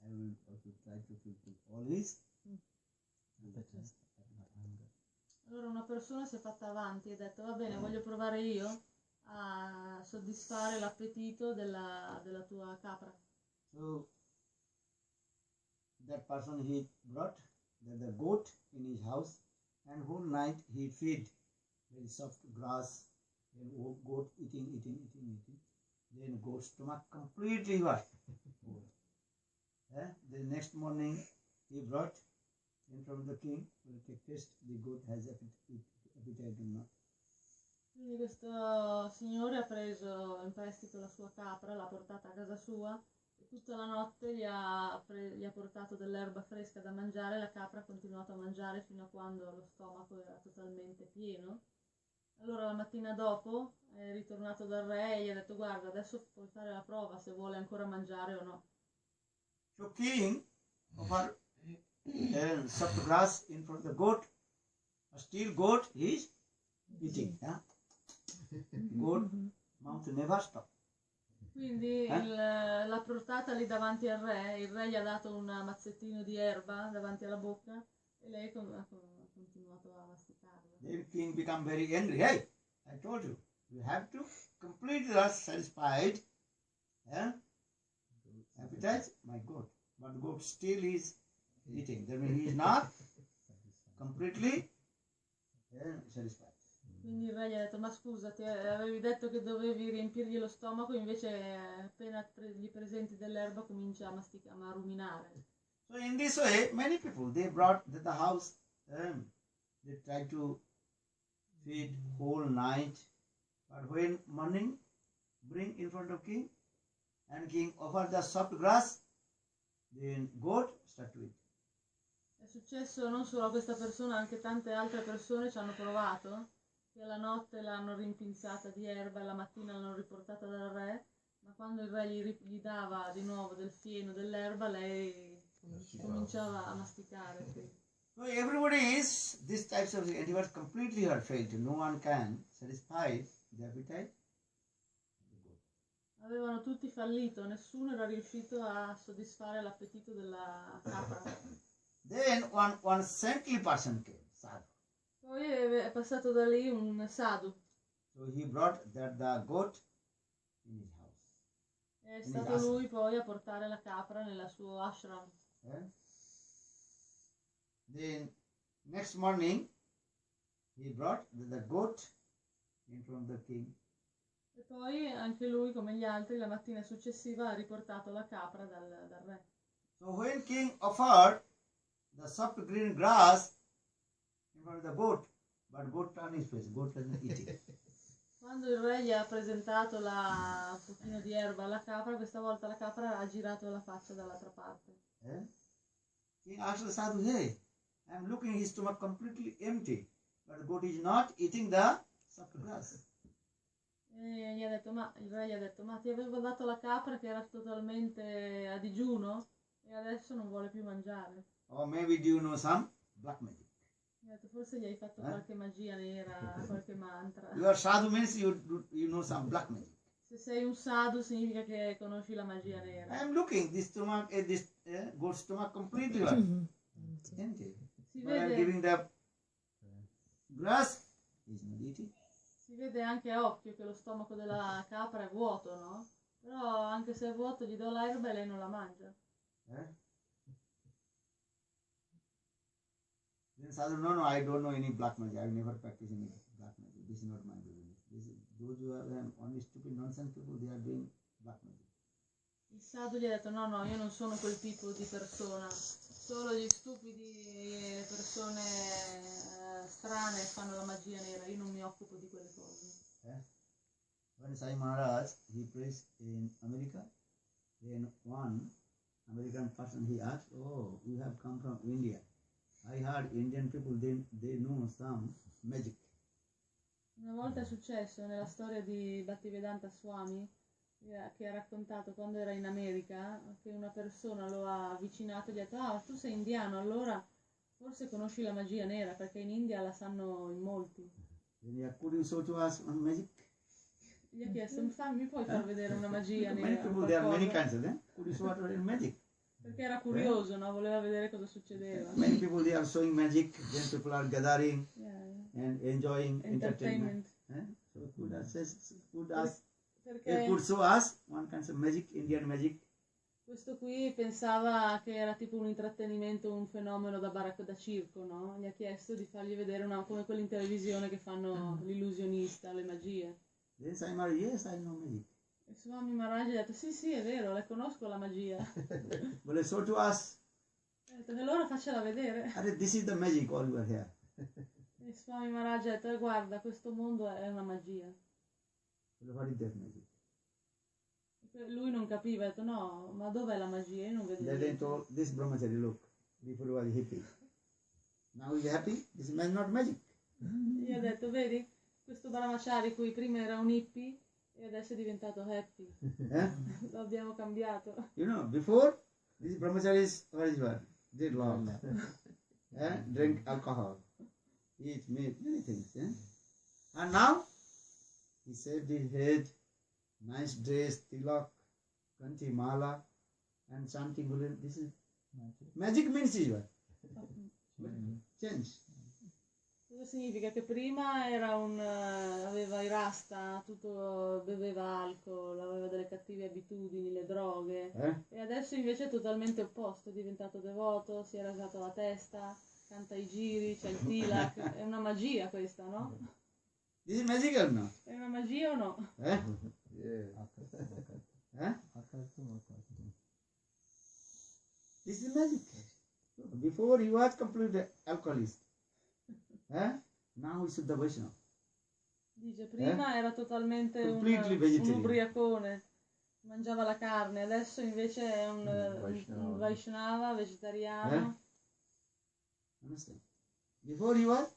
I will also try to fulfill all his. Allora una persona si è fatta avanti e ha detto: va bene, voglio provare io a soddisfare l'appetito della tua capra. So that person he brought the goat in his house, and whole night he feed very soft grass, and goat eating. Then goat stomach completely what? The next morning he brought in front of the king will take test the goat has appetite or not. Quindi questo signore ha preso in prestito la sua capra, l'ha portata a casa sua e tutta la notte gli ha portato dell'erba fresca da mangiare. La capra ha continuato a mangiare fino a quando lo stomaco era totalmente pieno. Allora la mattina dopo è ritornato dal re e gli ha detto: guarda, adesso puoi fare la prova se vuole ancora mangiare o no. So king offered soft grass in front of the goat. A still goat is eating. Goat mouth never stop. Quindi l'ha portata lì davanti al re, il re gli ha dato un mazzettino di erba davanti alla bocca e lei ha continuato a masticarla. The king become very angry. Hey, I told you, you have to completely satisfied appetite, my goat. But the goat still is eating. That means he is not completely satisfied. Quindi il re gli ha detto, ma scusa, avevi detto che dovevi riempirgli lo stomaco, invece appena gli presenti dell'erba comincia a masticare, a ruminare. So in this way, many people, they brought the house, they tried to feed whole night. But when morning, bring in front of king, and king offer the soft grass, then goat start to eat. È successo non solo a questa persona, anche tante altre persone ci hanno provato, che la notte l'hanno rimpinzata di erba e la mattina l'hanno riportata dal re, ma quando il re gli dava di nuovo del fieno, dell'erba, lei cominciava a masticare. So everybody is, this types of animals completely are failed. No one can satisfy the appetite. Avevano tutti fallito, nessuno era riuscito a soddisfare l'appetito della capra. Then one saintly person came, sadhu. Poi è passato da lì un sadhu. So he brought the goat in his house. È stato lui poi a portare la capra nel suo ashram. Then next morning he brought the goat in front of the king. E poi anche lui, come gli altri, la mattina successiva ha riportato la capra dal re. So when king offered the soft green grass in front of the goat, but goat turned his face, goat doesn't eat it. Quando il re gli ha presentato un pochino di erba alla capra, questa volta la capra ha girato la faccia dall'altra parte. King asked the sadhu, hey, I am looking his stomach completely empty, but the goat is not eating the soft grass. E il re gli ha detto, ma ti avevo dato la capra che era totalmente a digiuno e adesso non vuole più mangiare. Or maybe do you know some black magic? Mi ha detto, forse gli hai fatto qualche magia nera, qualche mantra. You are sadhu means you know some black magic. Se sei un sadhu significa che conosci la magia nera. I am looking this stomach, this goat stomach completely empty. But I am giving the grass, he is not eating. Si vede anche a occhio che lo stomaco della capra è vuoto, no? Però anche se è vuoto gli do l'erba e lei non la mangia. Then sadhu, no, I don't know any black magic. I have never practiced any black magic. This is not my business. Those who are only stupid nonsense people, they are doing black magic. Il sadhu gli ha detto, no, io non sono quel tipo di persona. Solo gli stupidi e le persone strane fanno la magia nera, io non mi occupo di quelle cose. When Sai Maharaj, he preached in America, then one American person, he asked, oh, you have come from India. I heard Indian people, they know some magic. Una volta è successo nella storia di Bhaktivedanta Swami, che ha raccontato quando era in America, che una persona lo ha avvicinato e gli ha detto, tu sei indiano, allora forse conosci la magia nera, perché in India la sanno in molti. Could you show to us one magic? Gli ha chiesto, mi puoi far vedere una magia nera? Many people, there are many kinds of them. Could you show us magic? Perché era curioso, no? Voleva vedere cosa succedeva. Many people, they are showing magic, then people are gathering and enjoying entertainment. So could show us one kind of magic, Indian magic. Questo qui pensava che era tipo un intrattenimento, un fenomeno da circo, no? Gli ha chiesto di fargli vedere come quelli in televisione che fanno l'illusionista, le magie. Then Sai Maharaj, yes, I know magic. E Swami Maharaj ha detto, sì, è vero, le conosco la magia. Well, show to us. Ha detto, allora faccela vedere. This is the magic all over here. E Swami Maharaj ha detto, guarda, questo mondo è una magia. What is that magic? Lui non capiva, ha detto, no, ma dov'è la magia? Io non vedo niente. Then told this brahmachari, look, before was happy. Now he is happy, this is not magic. Gli ha detto, vedi, questo brahmachari qui prima era un hippie e adesso è diventato happy. Lo abbiamo cambiato. You know, before, these brahmacharis, what is what? Did lot. Drink alcohol, eat meat, many things. And now, he shaved his head, nice dress, tilak, kanti, mala, and chanting. This is magic means is what? Change. Cosa significa? Che prima era aveva i rasta, tutto, beveva alcol, aveva delle cattive abitudini, le droghe, e adesso invece è totalmente opposto, è diventato devoto, si è rasato la testa, canta i giri, c'è il tilak, è una magia questa, no? This is magical now. È una magia o no? This is magic. Before he was complete alcoholist. Now he is the Vaishnava. Dice, prima era totalmente Completely un vegetarian. ubriacone, mangiava la carne, adesso invece è un Vaishnava, vegetariano. Understand? Before he was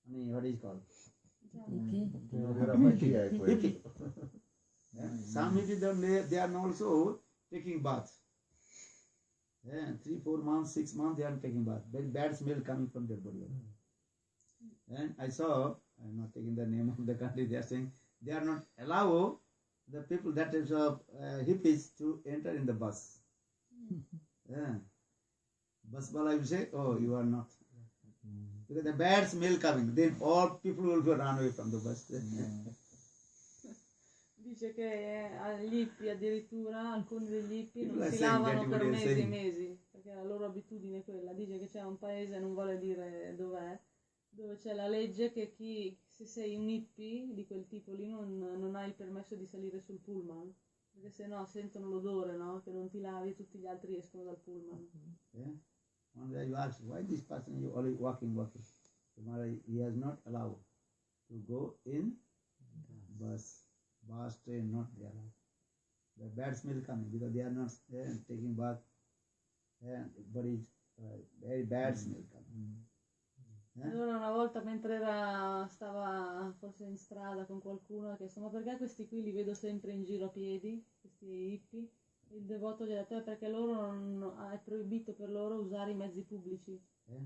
what is called? Hippie. Some hippies, they are also taking baths. 3, 4 months, 6 months they are taking bath. Very bad smell coming from their body. And I saw, I'm not taking the name of the country, they are saying they are not allow the people that is hippies to enter in the bus. Bus wala will say, oh, you are not. Because the bad smell coming, then all people will go run away from the bus. Dice che agli hippie addirittura, alcuni degli hippie non People si are saying lavano that per what mesi you're e saying. mesi, perché la loro abitudine è quella. Dice che c'è un paese, non vuole dire dov'è, dove c'è la legge che se sei un hippie di quel tipo lì non hai il permesso di salire sul pullman, perché se no sentono l'odore, no? Che non ti lavi e tutti gli altri escono dal pullman. One day you ask, why this person is always walking? He has not allowed to go in bus, train, not they allow. The bad smell coming because they are not taking bath, but it's very bad smell coming. Allora una volta mentre stava forse in strada con qualcuno ha chiesto, ma perché questi qui li vedo sempre in giro a piedi, questi hippie? Il devoto gli ha detto, perché loro è proibito per loro usare i mezzi pubblici,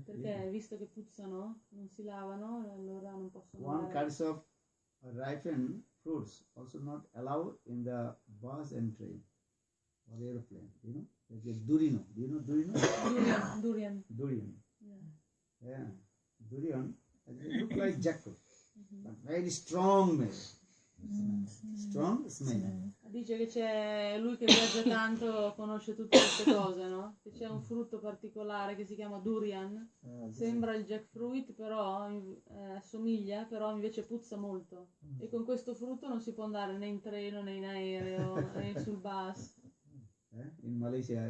perché visto che puzzano, non si lavano, allora non possono One andare. kinds of ripened fruits also not allowed in the bus and train or aeroplane. You know, like a durino. Do you know durino? Durian. Durian. Yeah. Durian. They look like jackfruit, but very strong smell. Strong smell. Dice che c'è lui che viaggia tanto, conosce tutte queste cose, no? Che c'è un frutto particolare che si chiama durian, sembra il jackfruit, però assomiglia, però invece puzza molto. E con questo frutto non si può andare né in treno né in aereo né sul bus. In Malaysia,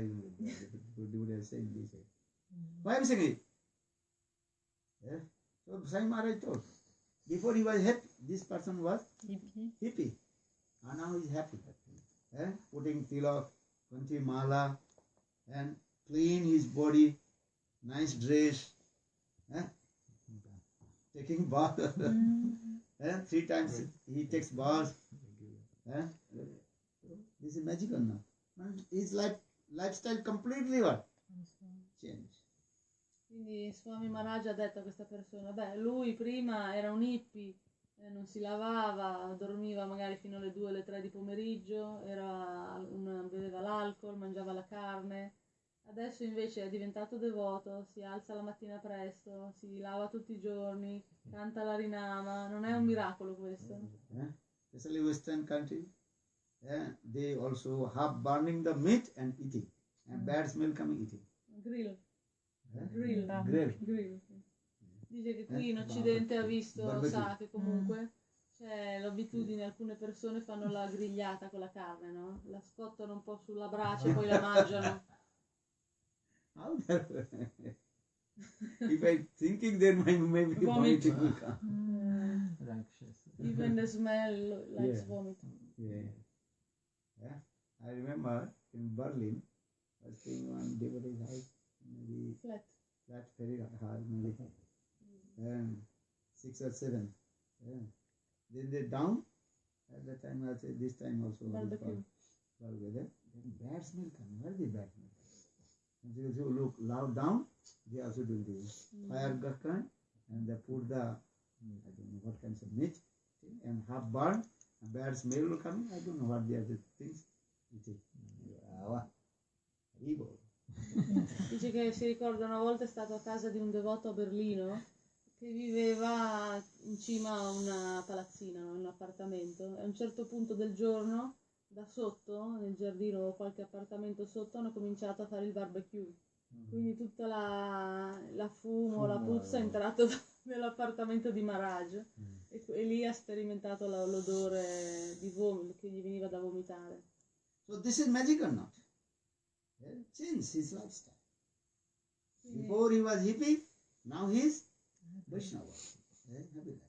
people are saying this. Why am I saying it? So Sai Maharaj told, before he was happy, this person was hippie. And now he is happy. Putting tilak, kanti, mala, and clean his body, nice dress, taking bath. 3 times he takes bath. This is magical now. His lifestyle completely what? Change. Quindi Swami Maharaj ha detto a questa persona, lui prima era un hippie, non si lavava, dormiva magari fino alle 2 alle 3 di pomeriggio, beveva l'alcol, mangiava la carne, adesso invece è diventato devoto, si alza la mattina presto, si lava tutti i giorni, canta l'Harinama, non è un miracolo questo? Especially Western country, they also have burning the meat and eating, and bad smell coming eating. Grill. Dice che qui in Occidente ha visto, sa che comunque c'è l'abitudine, alcune persone fanno la grigliata con la carne, no? La scottano un po' sulla brace e poi la mangiano. If I thinking, then maybe vomiting will come. Even the smell likes vomit. I remember in Berlin, I was staying one devotee's house, maybe Flat, very hard, maybe 6 or 7. Then they down. At that time, I said this time also. barbecue. Then bad smell coming. Where is the bad smell? And they also look loud down. They also do this fire gun, and they put the I don't know what kinds of meat, and half burned, a bad smell will come. I don't know what they are the things. Dice che si ricorda una volta è stato a casa di un devoto a Berlino che viveva in cima a una palazzina, un appartamento, e a un certo punto del giorno da sotto, nel giardino o qualche appartamento sotto, hanno cominciato a fare il barbecue. Quindi tutta la fumo, la puzza è entrata nell'appartamento di Maharaj e lì ha sperimentato l'odore di vomito che gli veniva da vomitare. So this is magic or not? Change his lifestyle. Quindi, Before he was hippie, now he is Vaishnava. Happy life.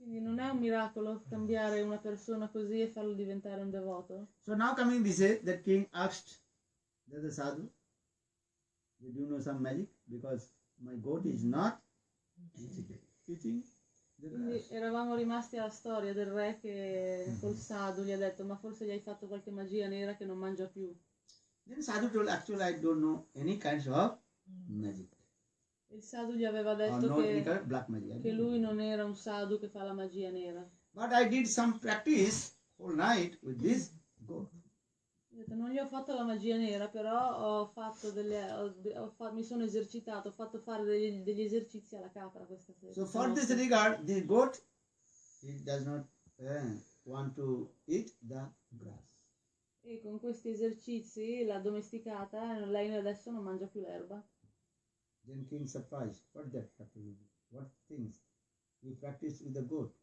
quindi non è un miracolo cambiare una persona così e farlo diventare un devoto. So now coming this way, that king asked the sadhu, did you know some magic? Because my goat is not eating the Quindi grass. eravamo rimasti alla storia del re che col sadhu gli ha detto ma forse gli hai fatto qualche magia nera che non mangia più. Then sadhu told, actually I don't know any kinds of magic. Il sadhu gli aveva Or detto no any kind of che black magic. I don't lui know. non era un sadhu che fa la magia nera. But I did some practice whole night with this goat. Ha detto, non gli ho fatto la magia nera, però ho fatto mi sono esercitato, ho fatto fare degli esercizi alla capra questa sera. So for this regard, the goat, he does not want to eat the grass. E con questi esercizi l'ha domesticata, lei adesso non mangia più l'erba. Then king surprised. What that have to do? What things you practice with the goat?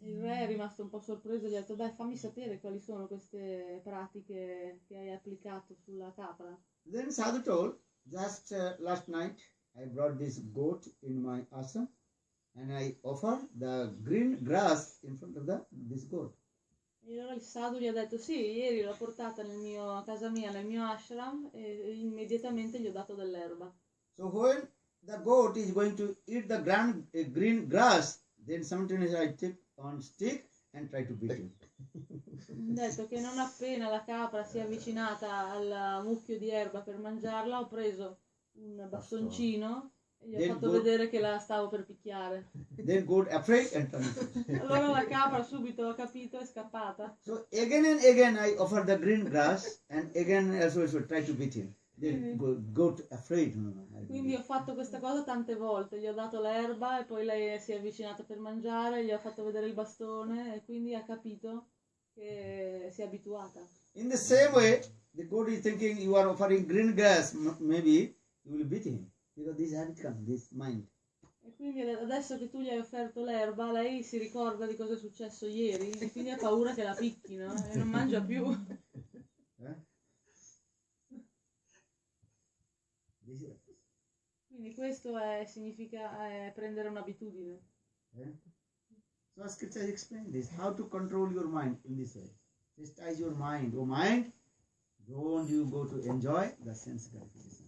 Il re è rimasto un po' sorpreso e gli ha detto, dai fammi sapere quali sono queste pratiche che hai applicato sulla capra. Then sadhu told, just last night I brought this goat in my ashram and I offered the green grass in front of this goat. E allora il sadhu gli ha detto, sì, ieri l'ho portata a casa mia, nel mio ashram e immediatamente gli ho dato dell'erba. So when the goat is going to eat the green grass, then simultaneously I take on stick and try to beat him. Ha detto che non appena la capra si è avvicinata al mucchio di erba per mangiarla, ho preso un bastoncino e gli ho fatto vedere che la stavo per picchiare. Then goat afraid and turned. Allora la capra subito ha capito e è scappata. So again and again I offer the green grass and again also try to beat him. Then goat afraid. No, I don't Quindi do ho fatto questa cosa tante volte, gli ho dato l'erba e poi lei si è avvicinata per mangiare, gli ho fatto vedere il bastone e quindi ha capito che si è abituata. it. In the same way, the goat is thinking you are offering green grass, maybe you will beat him because this habit comes, this mind. E quindi adesso che tu gli hai offerto l'erba, lei si ricorda di cosa è successo ieri e quindi ha paura che la picchino e non mangia più. This is Quindi questo significa prendere un'abitudine. So scripture explain this, how to control your mind in this way. Chastise your mind. Oh mind, don't you go to enjoy the sense gratification.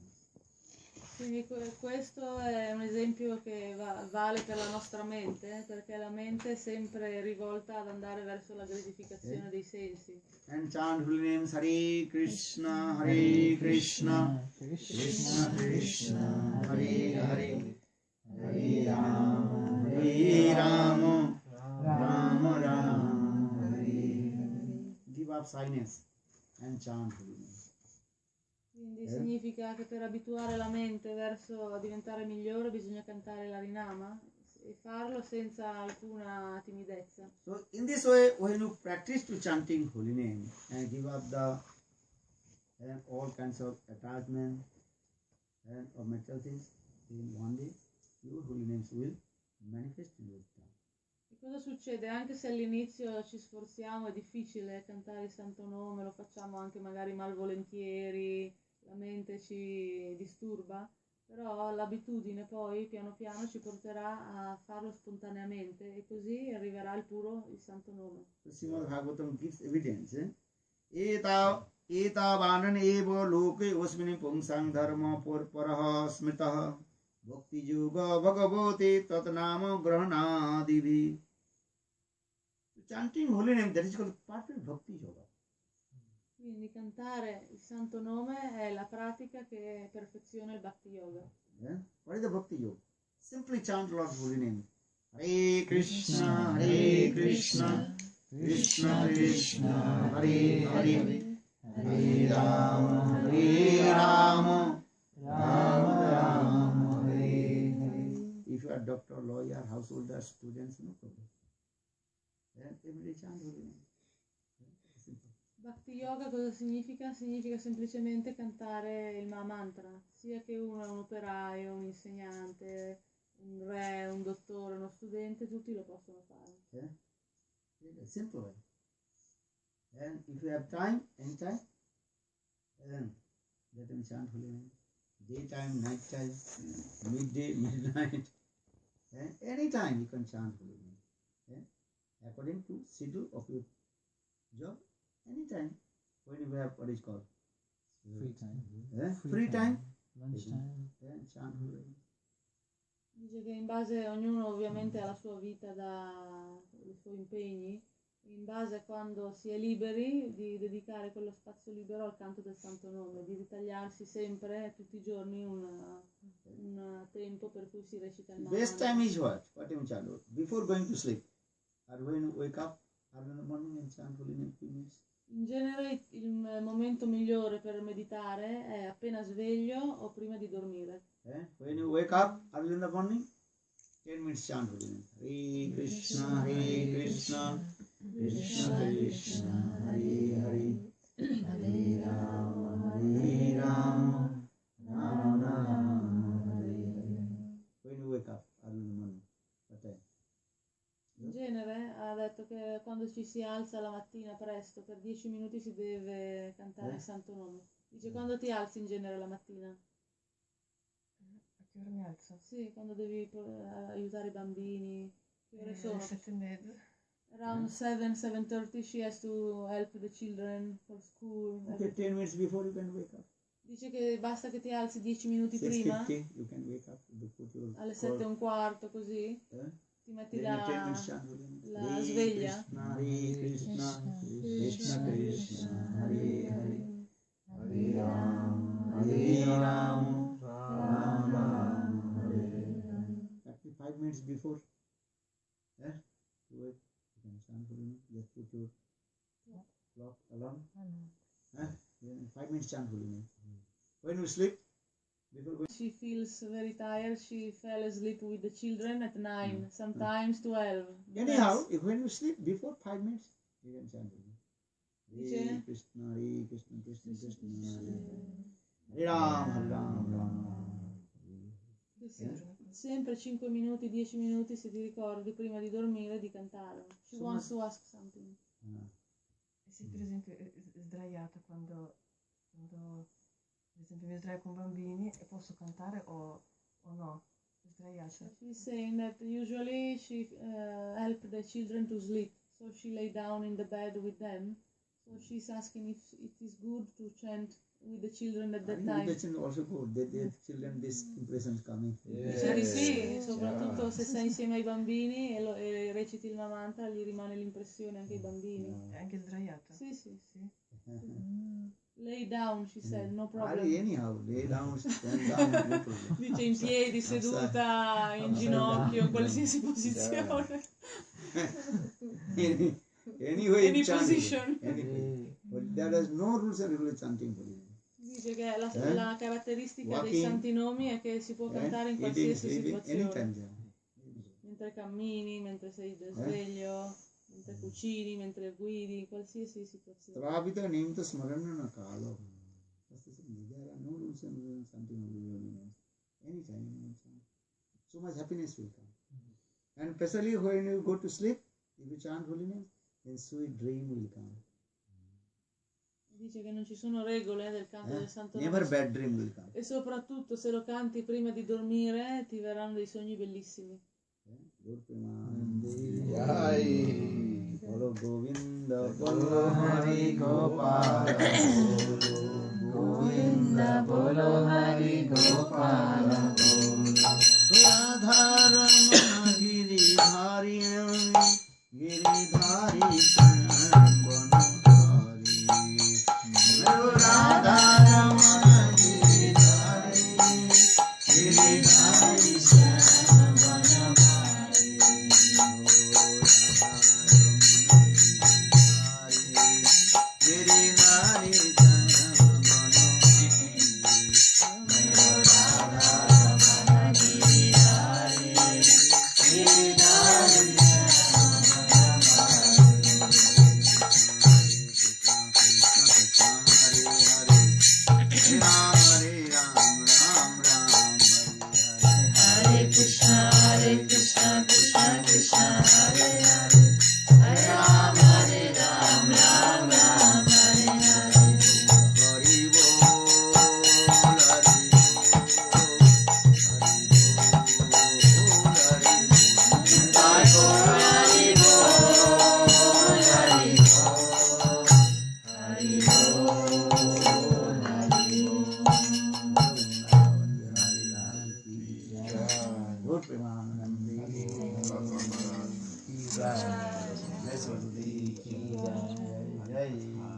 Quindi questo è un esempio che vale per la nostra mente, perché la mente è sempre rivolta ad andare verso la gratificazione dei sensi. And chant holy names Hare Krishna, Hare Krishna, Krishna Krishna, Hare Hare, Hare Rama, Rama Rama, Hare. Give up shyness and chant holy names. Quindi significa che per abituare la mente verso a diventare migliore bisogna cantare l'Harinama e farlo senza alcuna timidezza. So in this way, when you practice to chanting holy name and give up the all kinds of attachment and of material things, in one day your holy names will manifest in your tongue. E cosa succede? Anche se all'inizio ci sforziamo, è difficile cantare il santo nome, lo facciamo anche magari malvolentieri, la mente ci disturba, però l'abitudine poi piano piano ci porterà a farlo spontaneamente e così arriverà il santo nome. So Srimad Bhagavatam gives evidence. Eta vanan eva loke osmini pungsang dharma paraha smritah bhakti yoga bhagavate tat nama grahanadivi. Chanting holy name, that is called perfect bhakti yoga. Quindi cantare il santo nome è la pratica che perfeziona il Bhakti Yoga. What is the bhakti yoga? Simply chant Lord's holy name Hare Krishna, Hare Krishna, Krishna Krishna, Hare Hare, Hare Rama, Rama Rama, Hare Hare. If you are doctor, lawyer, householder, students, no problem. Then every chant holy name. Bhakti Yoga cosa significa? Significa semplicemente cantare il Mahamantra, sia che uno è un operaio, un insegnante, un re, un dottore, uno studente, tutti lo possono fare. Yeah. Simple. And if you have time, anytime, then let them chant holy name. Daytime, nighttime, midday, midnight, and anytime you can chant holy name. Yeah? According to schedule of your job, anytime when you have what is called Free time. Free time. Lunchtime. Chant holy name. Dice che in base, ognuno ovviamente ha la sua vita, i suoi impegni, in base a quando si è liberi di dedicare quello spazio libero al canto del santo nome, di ritagliarsi sempre, tutti i giorni, un tempo per cui si recita il Best Mahamantra. time is what? What you chant? Before going to sleep, or when you wake up, or in the morning and chant holy name 2 minutes. In genere il momento migliore per meditare è appena sveglio o prima di dormire. When you wake up early in the morning, 10 minutes chant holy name. Hare Krishna, Hare Krishna, Krishna Krishna, Hare Hare, Hare Rama, Rama Rama, Hare Hare. When you wake up early in the morning, what time? In genere ha detto che quando ci si alza la mattina presto, per 10 minuti si deve cantare il santo nome. Dice quando ti alzi in genere la mattina? A che ora mi alzo? Sì, quando devi aiutare i bambini. Che ore sono? 7:30. Around 7, 7:30 she has to help the children for school. Okay, 10 minutes before you can wake up. Dice che basta che ti alzi 10 minuti prima, 6:50 you can wake up. You put your alle 7:15 così, ti metti Then you 10 la minutes chant holy name. la Hare sveglia. Krishna, Hare Krishna, Krishna Krishna, Hare Hare, Hare Rama, Rama Rama, Hare Hare. Actually 5 minutes before, to wake, you can chant holy name. Just put your clock alarm. Then 5 minutes chant holy name. When you sleep, before going, She feels very tired. She fell asleep with the children at 9, sometimes 12. anyhow, if when you sleep before 5 minutes, you can chant holy name. Dice- Hare Krishna, Hare Krishna, Krishna Krishna, Hare Hare, Hare Ram, Hare Ram, Ram Ram. Sempre 5 minuti, 10 minuti se ti ricordi prima di dormire di cantare. She Sì, wants to ask something. E se per esempio è sdraiata quando per esempio mi sdraio con bambini e posso cantare o no? È sdraiata. She's saying that usually she help the children to sleep, so she lay down in the bed with them. So she's asking if it is good to chant with the children at that time. That's also good. That children, this impression is coming. Dice di sì, soprattutto se sei insieme ai bambini e reciti il Mahamantra, gli rimane l'impressione anche ai bambini. È anche sdraiata? Sì, sì. Sì. Lay down, she said, no Hare, problem. anyhow, lay down, stand down, no problem. Dice in piedi, seduta, in ginocchio, in qualsiasi posizione. Anyway, Any chant. position. Anyway. But there is no rules and regulations chanting holy name. Dice che la caratteristica dei Walking. santi nomi è che si può cantare in Eating, qualsiasi sleeping, situazione. anytime. Mentre cammini, mentre sei sveglio, mentre cucini, mentre guidi, in qualsiasi situazione. Travita nimta smarana kala. There are no rules and regulations chanting holy name. Anytime you can chant. So much happiness will come. And especially when you go to sleep, if you chant holy name, then sweet dream will come. Dice che non ci sono regole del canto del santo Never nome. bad dream will come. E soprattutto se lo canti prima di dormire ti verranno dei sogni bellissimi. Lord Premanande Jai Bolo Govinda Bolo Hari Gopala Govinda Bolo Hari Gopala Radha Ramana Giridhari Giridhari Banadhari Radha Ramana Giridhari Giridhari Jai